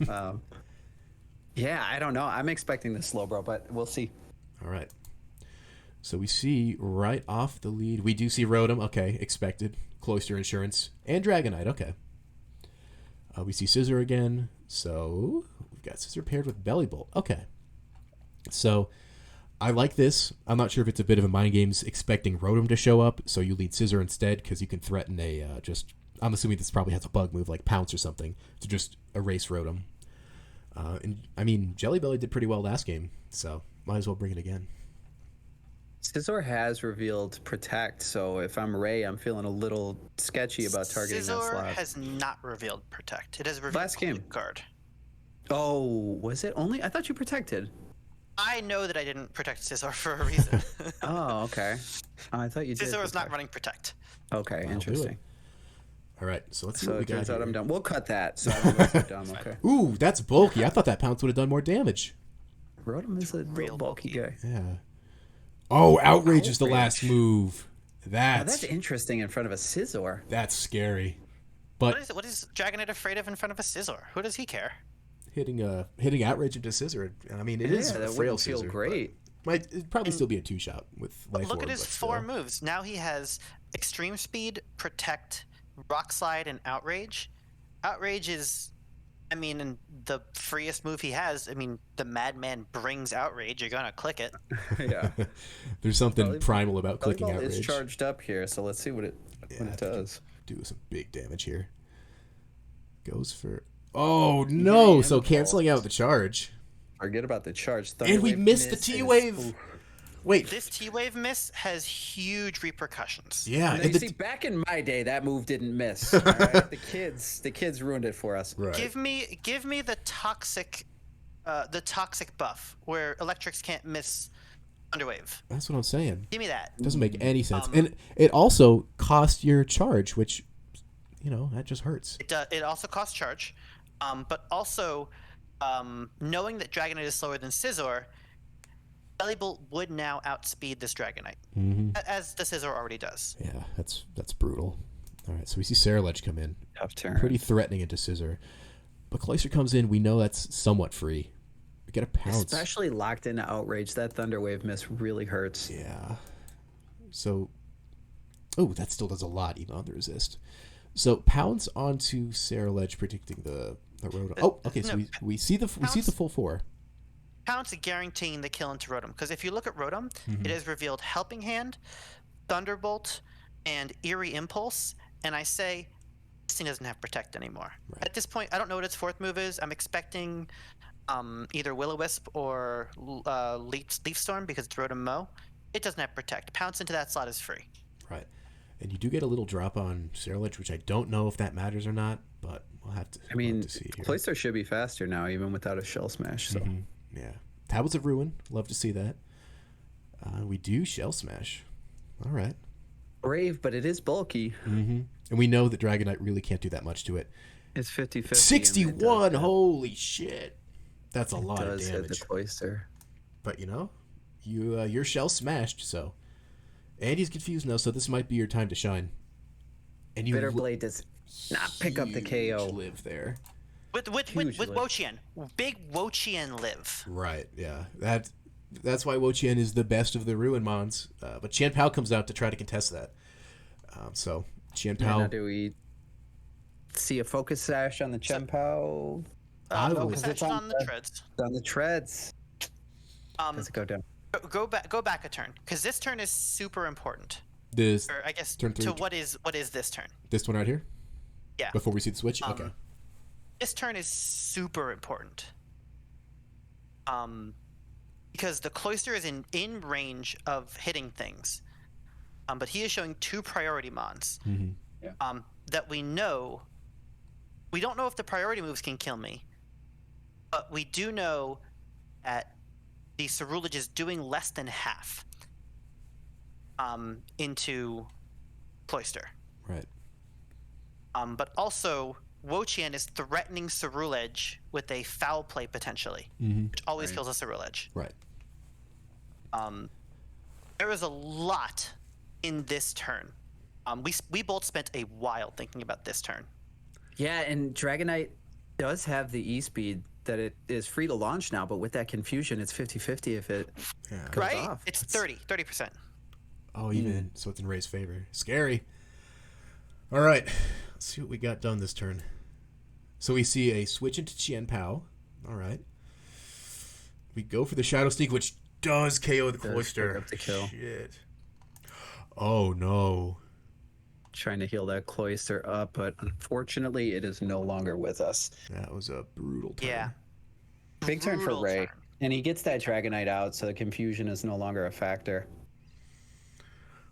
Yeah, I don't know. I'm expecting the Slowbro, but we'll see. All right. So we see right off the lead, we do see Rotom. Okay, expected. Cloyster Insurance and Dragonite. Okay. We see Scizor again. So we've got Scizor paired with Belly Bolt. Okay. So I like this. I'm not sure if it's a bit of a mind games expecting Rotom to show up, so you lead Scizor instead because you can threaten a I'm assuming this probably has a bug move like Pounce or something to just erase Rotom. And I mean, Jelly Belly did pretty well last game, so might as well bring it again. Scizor has revealed Protect, so if I'm Ray, I'm feeling a little sketchy about targeting that Scizor slot. has not revealed Protect. It has revealed Last game. Poke Guard. Oh, was it only? I thought you protected. I know that I didn't protect Scizor for a reason. Oh, okay. I thought you did. Scizor is not protect. running Protect. Okay, I'll do interesting. it. All right, so let's see So what we it got turns out here. I'm done. We'll cut that. So I don't know if I'm dumb. Okay. Ooh, that's bulky. I thought that Pounce would have done more damage. Rotom is a real bulky guy. Yeah. Oh, Outrage is the last Outrage. move. Now, That's that's interesting in front of a Scizor. that's scary. But What is Dragonite afraid of in front of a Scizor? Who does he care? hitting Outrage into Scizor, I mean, it is Yeah, a that frail wouldn't feel Scizor, great. but it'd probably still be a 2-shot with Life Look Orb, at his but 4 still. moves. Now he has Extreme Speed, Protect, Rock Slide, and Outrage. Outrage is, I mean, and the freest move he has. I mean, the Madman brings Outrage. You're gonna click it. Yeah. There's something Volleyball- primal about clicking Volleyball Outrage. is charged up here, so let's see what it does. Do some big damage here. Goes for... Oh, no! So Impulse. canceling out the charge. Forget about the charge. And we Thunderwave missed the misses. T-Wave! Ooh. Wait. This T-Wave miss has huge repercussions. Yeah. Now, And you the, see, back in my day, that move didn't miss. All right? The kids ruined it for us. right. Give me the toxic buff where electrics can't miss Underwave. That's what I'm saying. Give me that. Doesn't make any sense. And it also costs your charge, which, that just hurts. It also costs charge, but also knowing that Dragonite is slower than Scizor, Bellybolt would now outspeed this Dragonite, as the Scizor already does. Yeah, that's brutal. All right, so we see Saraledge come in. Tough turn. Pretty threatening into Scizor. But Cloyster comes in. We know that's somewhat free. We get a Pounce. Especially locked into Outrage. That Thunderwave miss really hurts. Yeah. So, that still does a lot even on the resist. So Pounce onto Saraledge, predicting the Rotom. Oh, okay. So No, we see the full 4. Pounce guaranteeing the kill into Rotom, because if you look at Rotom, it has revealed Helping Hand, Thunderbolt, and Eerie Impulse, and I say this thing doesn't have Protect anymore. Right. At this point, I don't know what its 4th move is. I'm expecting either Will-O-Wisp or Leaf Storm because it's Rotom Mow. It doesn't have Protect. Pounce into that slot is free. Right. And you do get a little drop on Saraledge, which I don't know if that matters or not, but we'll have to. I mean, to see here. Cloyster should be faster now, even without a Shell Smash. So Yeah. Tablets of Ruin. Love to see that. We do Shell Smash. All right. brave, but it is bulky. And we know that Dragonite really can't do that much to it. It's 50-50. 61. Holy shit. That's a lot of Does hit damage. the Cloyster. But you're Shell Smashed, so. And he's confused now, so this might be your time to shine. And you Bitter Blade does not pick up the huge KO. live there. With Huge live. Wochien, big Wochien live. Right, yeah. That's why Wochien is the best of the Ruin Mons. But Qian Pao comes out to try to contest that. So Qian Now, Pao. do we see a Focus Sash on the Chien-Pao? Focus It's action on on the the- treads. On the treads. Does it go down? Go back a turn, because this turn is super important. This Or I guess Turn 3. to what is this turn? this one right here? Yeah. Before we see the switch? Okay. This turn is super important. Because the Cloyster is in range of hitting things. But he is showing 2 priority mons. That we know. We don't know if the priority moves can kill me. But we do know that the Cerulege is doing less than half into Cloyster. Right. But also, Wochien is threatening Cerulege with a foul play potentially, which always kills a Cerulege. Right. There is a lot in this turn. We both spent a while thinking about this turn. Yeah, and Dragonite does have the E-Speed that it is free to launch now, but with that confusion, it's 50-50 if it goes Right? off. It's 30%. Oh, even. So it's in Ray's favor. Scary. All right. Let's see what we got done this turn. So we see a switch into Qian Pao. All right. We go for the Shadow Sneak, which does KO the Does Cloyster. pick up the kill. Shit. Oh, no. trying to heal that cloister up, but unfortunately, it is no longer with us. That was a brutal turn. Yeah. Big turn for Brutal Ray. turn. And he gets that Dragonite out, so the confusion is no longer a factor.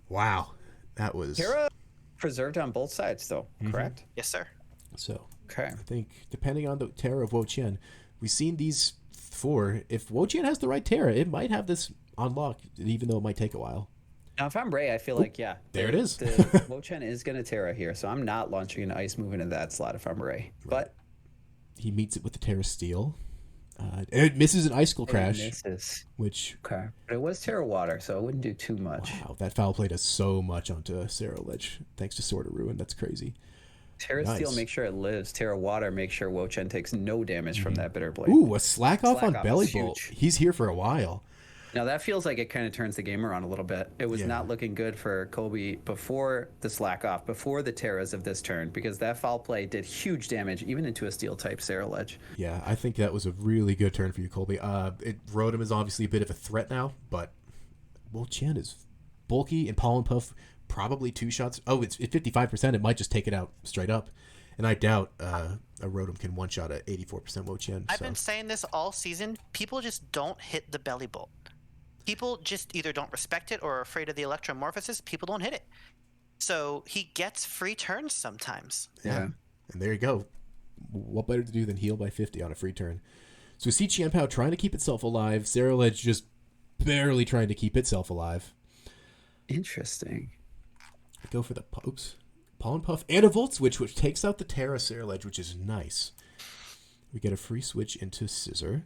Wow. That was... Terra preserved on both sides, though, correct? Yes, sir. So, Okay. I think, depending on the Terra of Wo-Chien, we've seen these 4. If Wo-Chien has the right Terra, it might have this on lock, even though it might take a while. Now, if I'm Ray, I feel like, yeah. There it is. The Wo-Chien is going to Terra here, so I'm not launching an Ice move into that slot if I'm Ray. But He meets it with the Terra Steel. And it misses an Icicle Crash, misses. which... Okay. But it was Terra Water, so it wouldn't do too much. Wow, that foul play does so much onto Sarah Ledge, thanks to Sword of Ruin. That's crazy. Terra Nice. Steel, make sure it lives. Terra Water, make sure Wo-Chien takes no damage from that Bitter Blade. Ooh, a slack off on Slack off Belly is Bolt. huge. He's here for a while. Now that feels like it kind of turns the game around a little bit. It was Yeah. not looking good for Kobe before the slack off, before the Terras of this turn, because that foul play did huge damage even into a steel type Sarah Ledge. Yeah, I think that was a really good turn for you, Colby. Rotom is obviously a bit of a threat now, but Wo-Chien is bulky, and Pollen Puff probably 2 shots. Oh, it's at 55%. It might just take it out straight up. And I doubt a Rotom can one-shot at 84% Wo-Chien. I've been saying this all season. People just don't hit the Belly Bolt. People just either don't respect it or are afraid of the electromorphosis. People don't hit it. So he gets free turns sometimes. Yeah. And there you go. What better to do than heal by 50 on a free turn? So we see Chien-Pao trying to keep itself alive. Sarah Ledge just barely trying to keep itself alive. Interesting. Go for the Pollen Puff and a Volt Switch, which takes out the Terra Sarah Ledge, which is nice. We get a free switch into Scissor.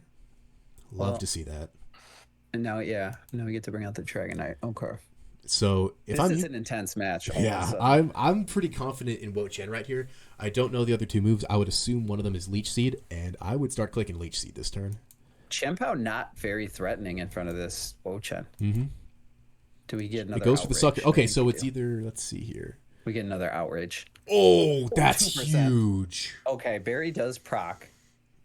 Love to see that. And now we get to bring out the Dragonite. Okay. So if This is an intense match. all of a Yeah, sudden. I'm pretty confident in Wo-Chien right here. I don't know the other 2 moves. I would assume one of them is Leech Seed, and I would start clicking Leech Seed this turn. Chien-Pao not very threatening in front of this Wo-Chien. Mm-hmm. Do we get another It goes for the outrage? sucker. Okay, so it's either, let's see here. We get another outrage. Oh, that's 2%. huge. Okay, Barry does proc.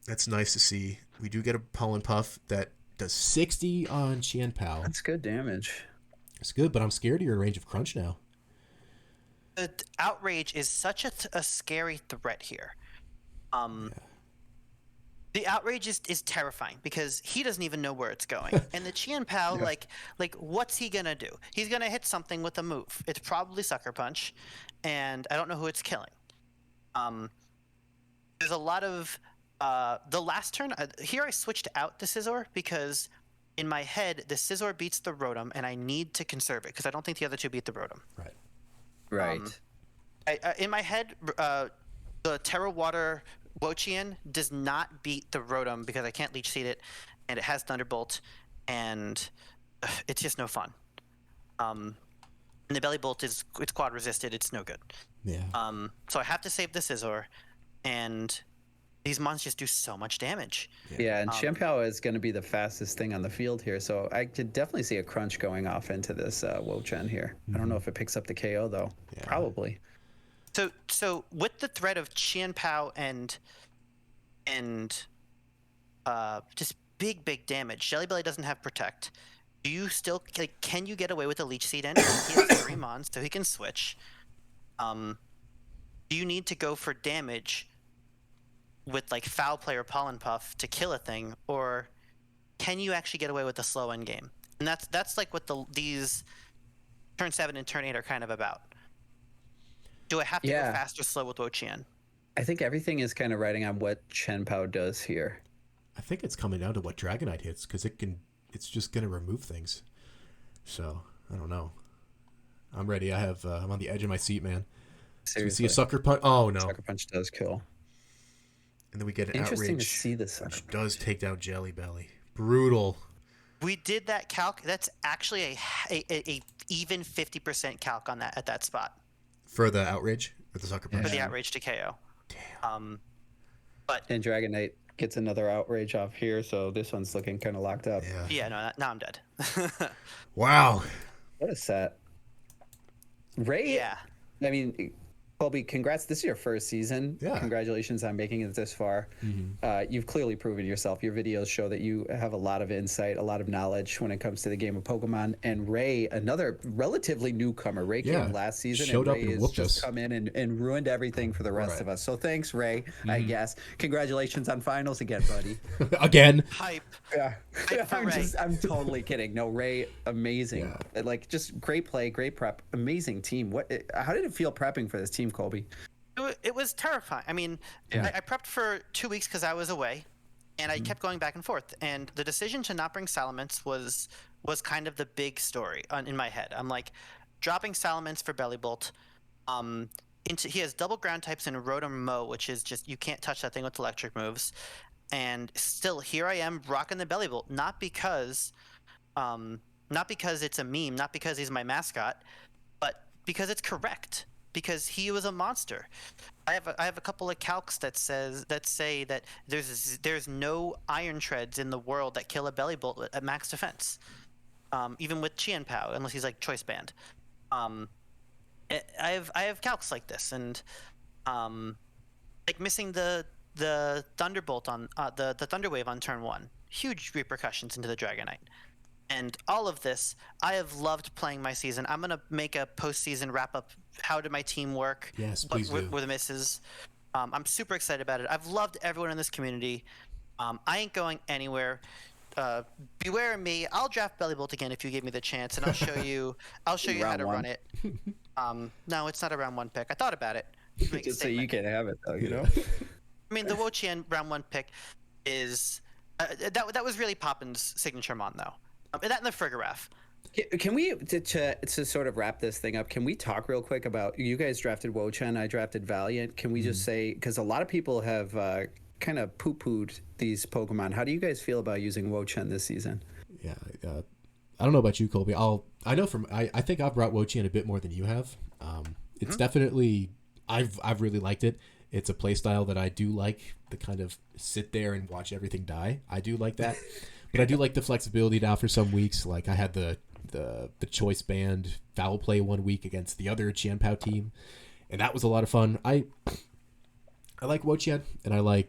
That's nice to see. We do get a Pollen Puff that does 60 on Chien-Pao. That's good damage. It's good, but I'm scared of your range of crunch now. The outrage is such a scary threat here. The outrage is terrifying because he doesn't even know where it's going. And the Chien-Pao, like what's he gonna do? He's gonna hit something with a move. It's probably Sucker Punch, and I don't know who it's killing. There's a lot of the last turn here. I switched out the Scizor because in my head the Scizor beats the Rotom, and I need to conserve it because I don't think the other 2 beat the Rotom. Right. Right. In my head, the Terra Water Wo-Chien does not beat the Rotom because I can't Leech Seed it, and it has Thunderbolt, and it's just no fun. And the Belly Bolt it's quad resisted. It's no good. Yeah. So I have to save the Scizor, and these monsters do so much damage. Yeah, and Chien-Pao is going to be the fastest thing on the field here, so I could definitely see a crunch going off into this Wo-Chien here. I don't know if it picks up the KO, though. Yeah. Probably. So with the threat of Chien-Pao and just big damage, Jelly Belly doesn't have Protect. Do you still can you get away with a Leech Seed in? He has 3 mons, so he can switch. Do you need to go for damage with like Foul Play or Pollen Puff to kill a thing, or can you actually get away with a slow end game? And that's like what these turn 7 and turn 8 are kind of about. Do I have to go fast or slow with Wo-Chien? I think everything is kind of riding on what Chien-Pao does here. I think it's coming down to what Dragonite hits, because it's just going to remove things. So, I don't know. I'm ready. I'm on the edge of my seat, man. So we see a Sucker Punch. Oh, no. Sucker Punch does kill. And then we get an Interesting Outrage, to see this. which does take down Jelly Belly. Brutal. We did that calc. That's actually a even 50% calc on that at that spot. For the Outrage? Or the Sucker Punch? For the Outrage to KO. Damn. And Dragonite gets another outrage off here, so this one's looking kind of locked up. Yeah, no, now I'm dead. Wow. What a set. Ray, Yeah. I mean, Colby, congrats. This is your first season. Yeah. Congratulations on making it this far. You've clearly proven yourself. Your videos show that you have a lot of insight, a lot of knowledge when it comes to the game of Pokemon. And Ray, another relatively newcomer. Ray Yeah. came last season, Showed and up Ray and has whooped just us. come in and ruined everything for the rest Right. of us. So thanks, Ray, I guess. Congratulations on finals again, buddy. Again. Hype. Yeah, Hype for Ray. I'm totally kidding. No, Ray, amazing. Yeah. Like, just great play, great prep, amazing team. How did it feel prepping for this team, Colby? It was terrifying. I mean, I prepped for 2 weeks because I was away, and I kept going back and forth. And the decision to not bring Salamence was kind of the big story in my head. I'm like, dropping Salamence for Bellibolt. He has double ground types in Rotom Mow, which is just you can't touch that thing with electric moves. And still, here I am rocking the Bellibolt, not because it's a meme, not because he's my mascot, but because it's correct. Because he was a monster. I have a couple of calcs that say that there's no Iron Treads in the world that kill a Bellibolt at max defense, even with Qianpao, unless he's like choice banned. I have calcs like this, and like missing the Thunderbolt on the Thunderwave on turn 1, huge repercussions into the Dragonite. And all of this, I have loved playing my season. I'm going to make a postseason wrap-up. How did my team work? Yes, please do. What were the misses? I'm super excited about it. I've loved everyone in this community. I ain't going anywhere. Beware of me. I'll draft Bellibolt again if you give me the chance, and I'll show you how to run it. No, it's not a round 1 pick. I thought about it. Just so you can have it, though, you know? I mean, the Wo-Chien round 1 pick is... that was really Poppin's signature mon, though. That and the Frigoraph. Can we, to sort of wrap this thing up, can we talk real quick about, you guys drafted Wo-Chien, I drafted Valiant. Can we just say, because a lot of people have kind of poo-pooed these Pokemon. How do you guys feel about using Wo-Chien this season? Yeah. I don't know about you, Colby. I think I've brought Wo-Chien a bit more than you have. It's definitely, I've really liked it. It's a play style that I do like, the kind of sit there and watch everything die. I do like that. But I do like the flexibility now for some weeks. Like I had the choice band foul play 1 week against the other Qianpao team, and that was a lot of fun. I like Wo-Chien, and I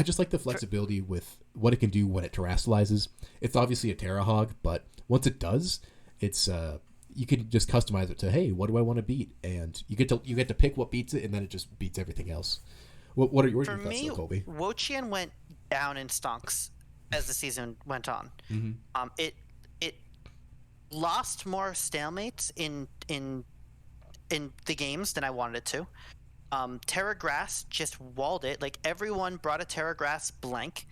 just like the flexibility with what it can do when it terastallizes. It's obviously a Terra Hog, but once it does, it's you can just customize it to, hey, what do I want to beat, and you get to pick what beats it, and then it just beats everything else. What are your thoughts, though, Colby? Wo-Chien went down in stonks as the season went on. It lost more stalemates in the games than I wanted it to. Terra Grass just walled it. Like everyone brought a Terra Grass blank,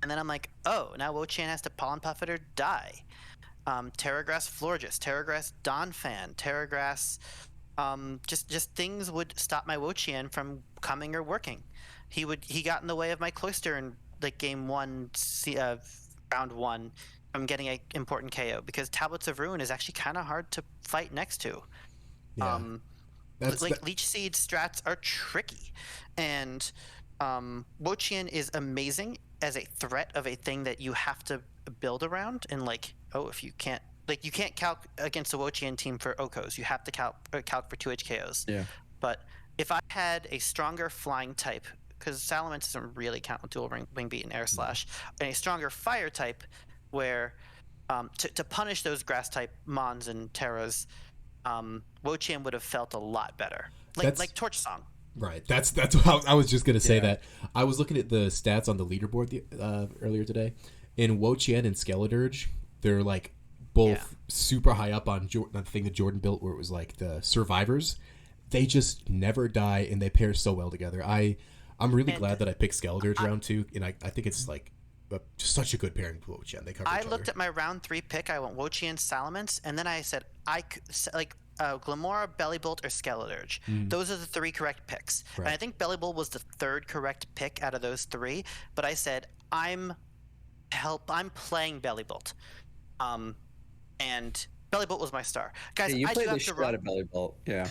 and then I'm like, oh, now Wo-Chien has to Pollen Puff it or die. Terra Grass Florges, Terra Grass Donphan, Terra Grass, just things would stop my Wo-Chien from coming or working. He got in the way of my Cloyster in like game 1, round 1, from getting an important KO because Tablets of Ruin is actually kind of hard to fight next to. Yeah. Leech Seed strats are tricky, and Wo-Chien is amazing as a threat of a thing that you have to build around. And like, if you can't, like, you can't calc against a Wo-Chien team for Okos. You have to calc for 2 HKOs. Yeah. But if I had a stronger flying type, because Salamence doesn't really count with dual wing beat and air slash, and a stronger fire type, where to punish those grass type mons and terras, Wo-Chien would have felt a lot better, like Torch Song. Right. That's what I was just gonna say. That I was looking at the stats on the leaderboard earlier today. In Wo-Chien and Skeledirge, they're like both super high up on the thing that Jordan built, where it was like the survivors. They just never die, and they pair so well together. I'm really glad that I picked Skeledirge round 2, and I think it's like just such a good pairing with Wo-Chien. They cover each other. I looked at my round 3 pick. I went Wo-Chien, Salamence, and then I said Glamora, Bellibolt, or Skeledirge. Those are the 3 correct picks. Right. And I think Bellibolt was the 3rd correct pick out of those 3. But I said I'm playing Bellibolt, and Bellibolt was my star. Guys, you I played do the have to shit run. out of Bellibolt. Yeah.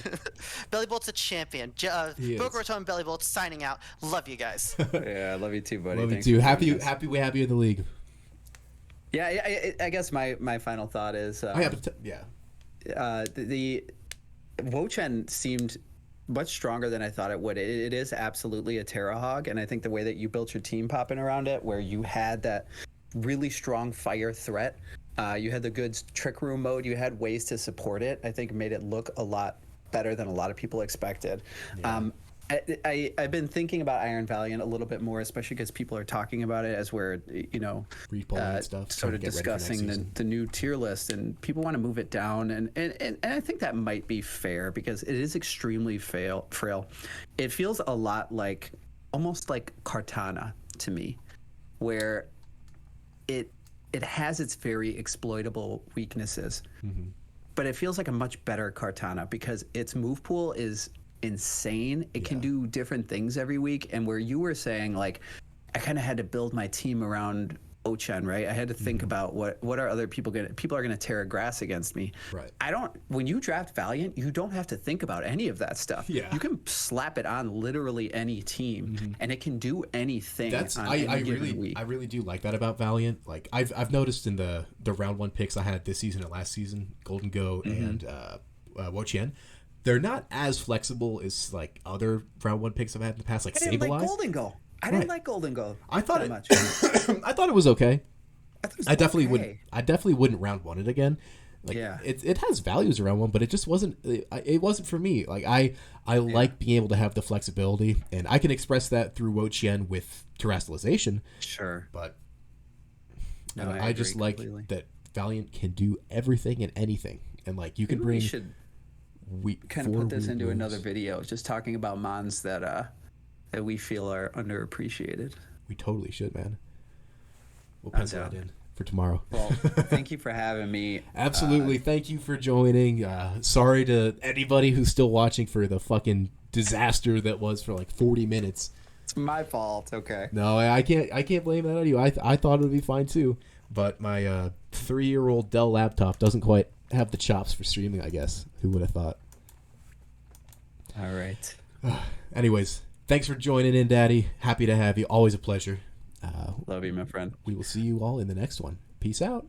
Bellibolt's a champion. Boca and Bellibolt signing out. Love you guys. Yeah, I love you too, buddy. Love you Thanks too. for Happy joining us. we have you in the league. Yeah, I guess my final thought is The the Wo-Chien seemed much stronger than I thought it would. It is absolutely a Terra Hog, and I think the way that you built your team popping around it, where you had that really strong fire threat, you had the good trick room mode, you had ways to support it, I think made it look a lot better than a lot of people expected. Yeah. I've been thinking about Iron Valiant a little bit more, especially because people are talking about it as we're, Repolling and stuff, trying sort to of get ready for next discussing season. the new tier list, and people want to move it down, and I think that might be fair because it is extremely frail. It feels a lot like, almost like Cartana to me, where it has its very exploitable weaknesses, but it feels like a much better Cartana because its move pool is insane. It can do different things every week, and where you were saying like I kind of had to build my team around Ochen, right? I had to think about what are other people gonna, people are gonna tear grass against me. Right. I don't, when you draft Valiant, you don't have to think about any of that stuff. Yeah. You can slap it on literally any team and it can do anything. That's on I any given really week. I really do like that about Valiant. Like I've noticed in the round one picks I had this season and last season, Golden Go and Woqian, they're not as flexible as like other round one picks I've had in the past, like I didn't like Sableye. Golden Go. I didn't like Golden Go. I thought that it much. I thought it was okay. I, thought it was I definitely okay. wouldn't round one it again. Like Yeah. it has values around one, but it just wasn't it wasn't for me. Like I like being able to have the flexibility, and I can express that through Woqian with terrestrialization. Sure. But No, I just agree like completely. that Valiant can do everything and anything, and like you can Maybe bring. we should kind of four put this weird into moves. another video, just talking about mons that we feel are underappreciated. We totally should, man. We'll I'm pencil that down. in for tomorrow. Well, thank you for having me. Absolutely. Thank you for joining. Sorry to anybody who's still watching for the fucking disaster that was for like 40 minutes. It's my fault. Okay. No, I can't blame that on you. I thought it would be fine too, but my 3-year-old Dell laptop doesn't quite have the chops for streaming, I guess. Who would have thought? All right. Anyways, thanks for joining in, Daddy. Happy to have you. Always a pleasure. Love you, my friend. We will see you all in the next one. Peace out.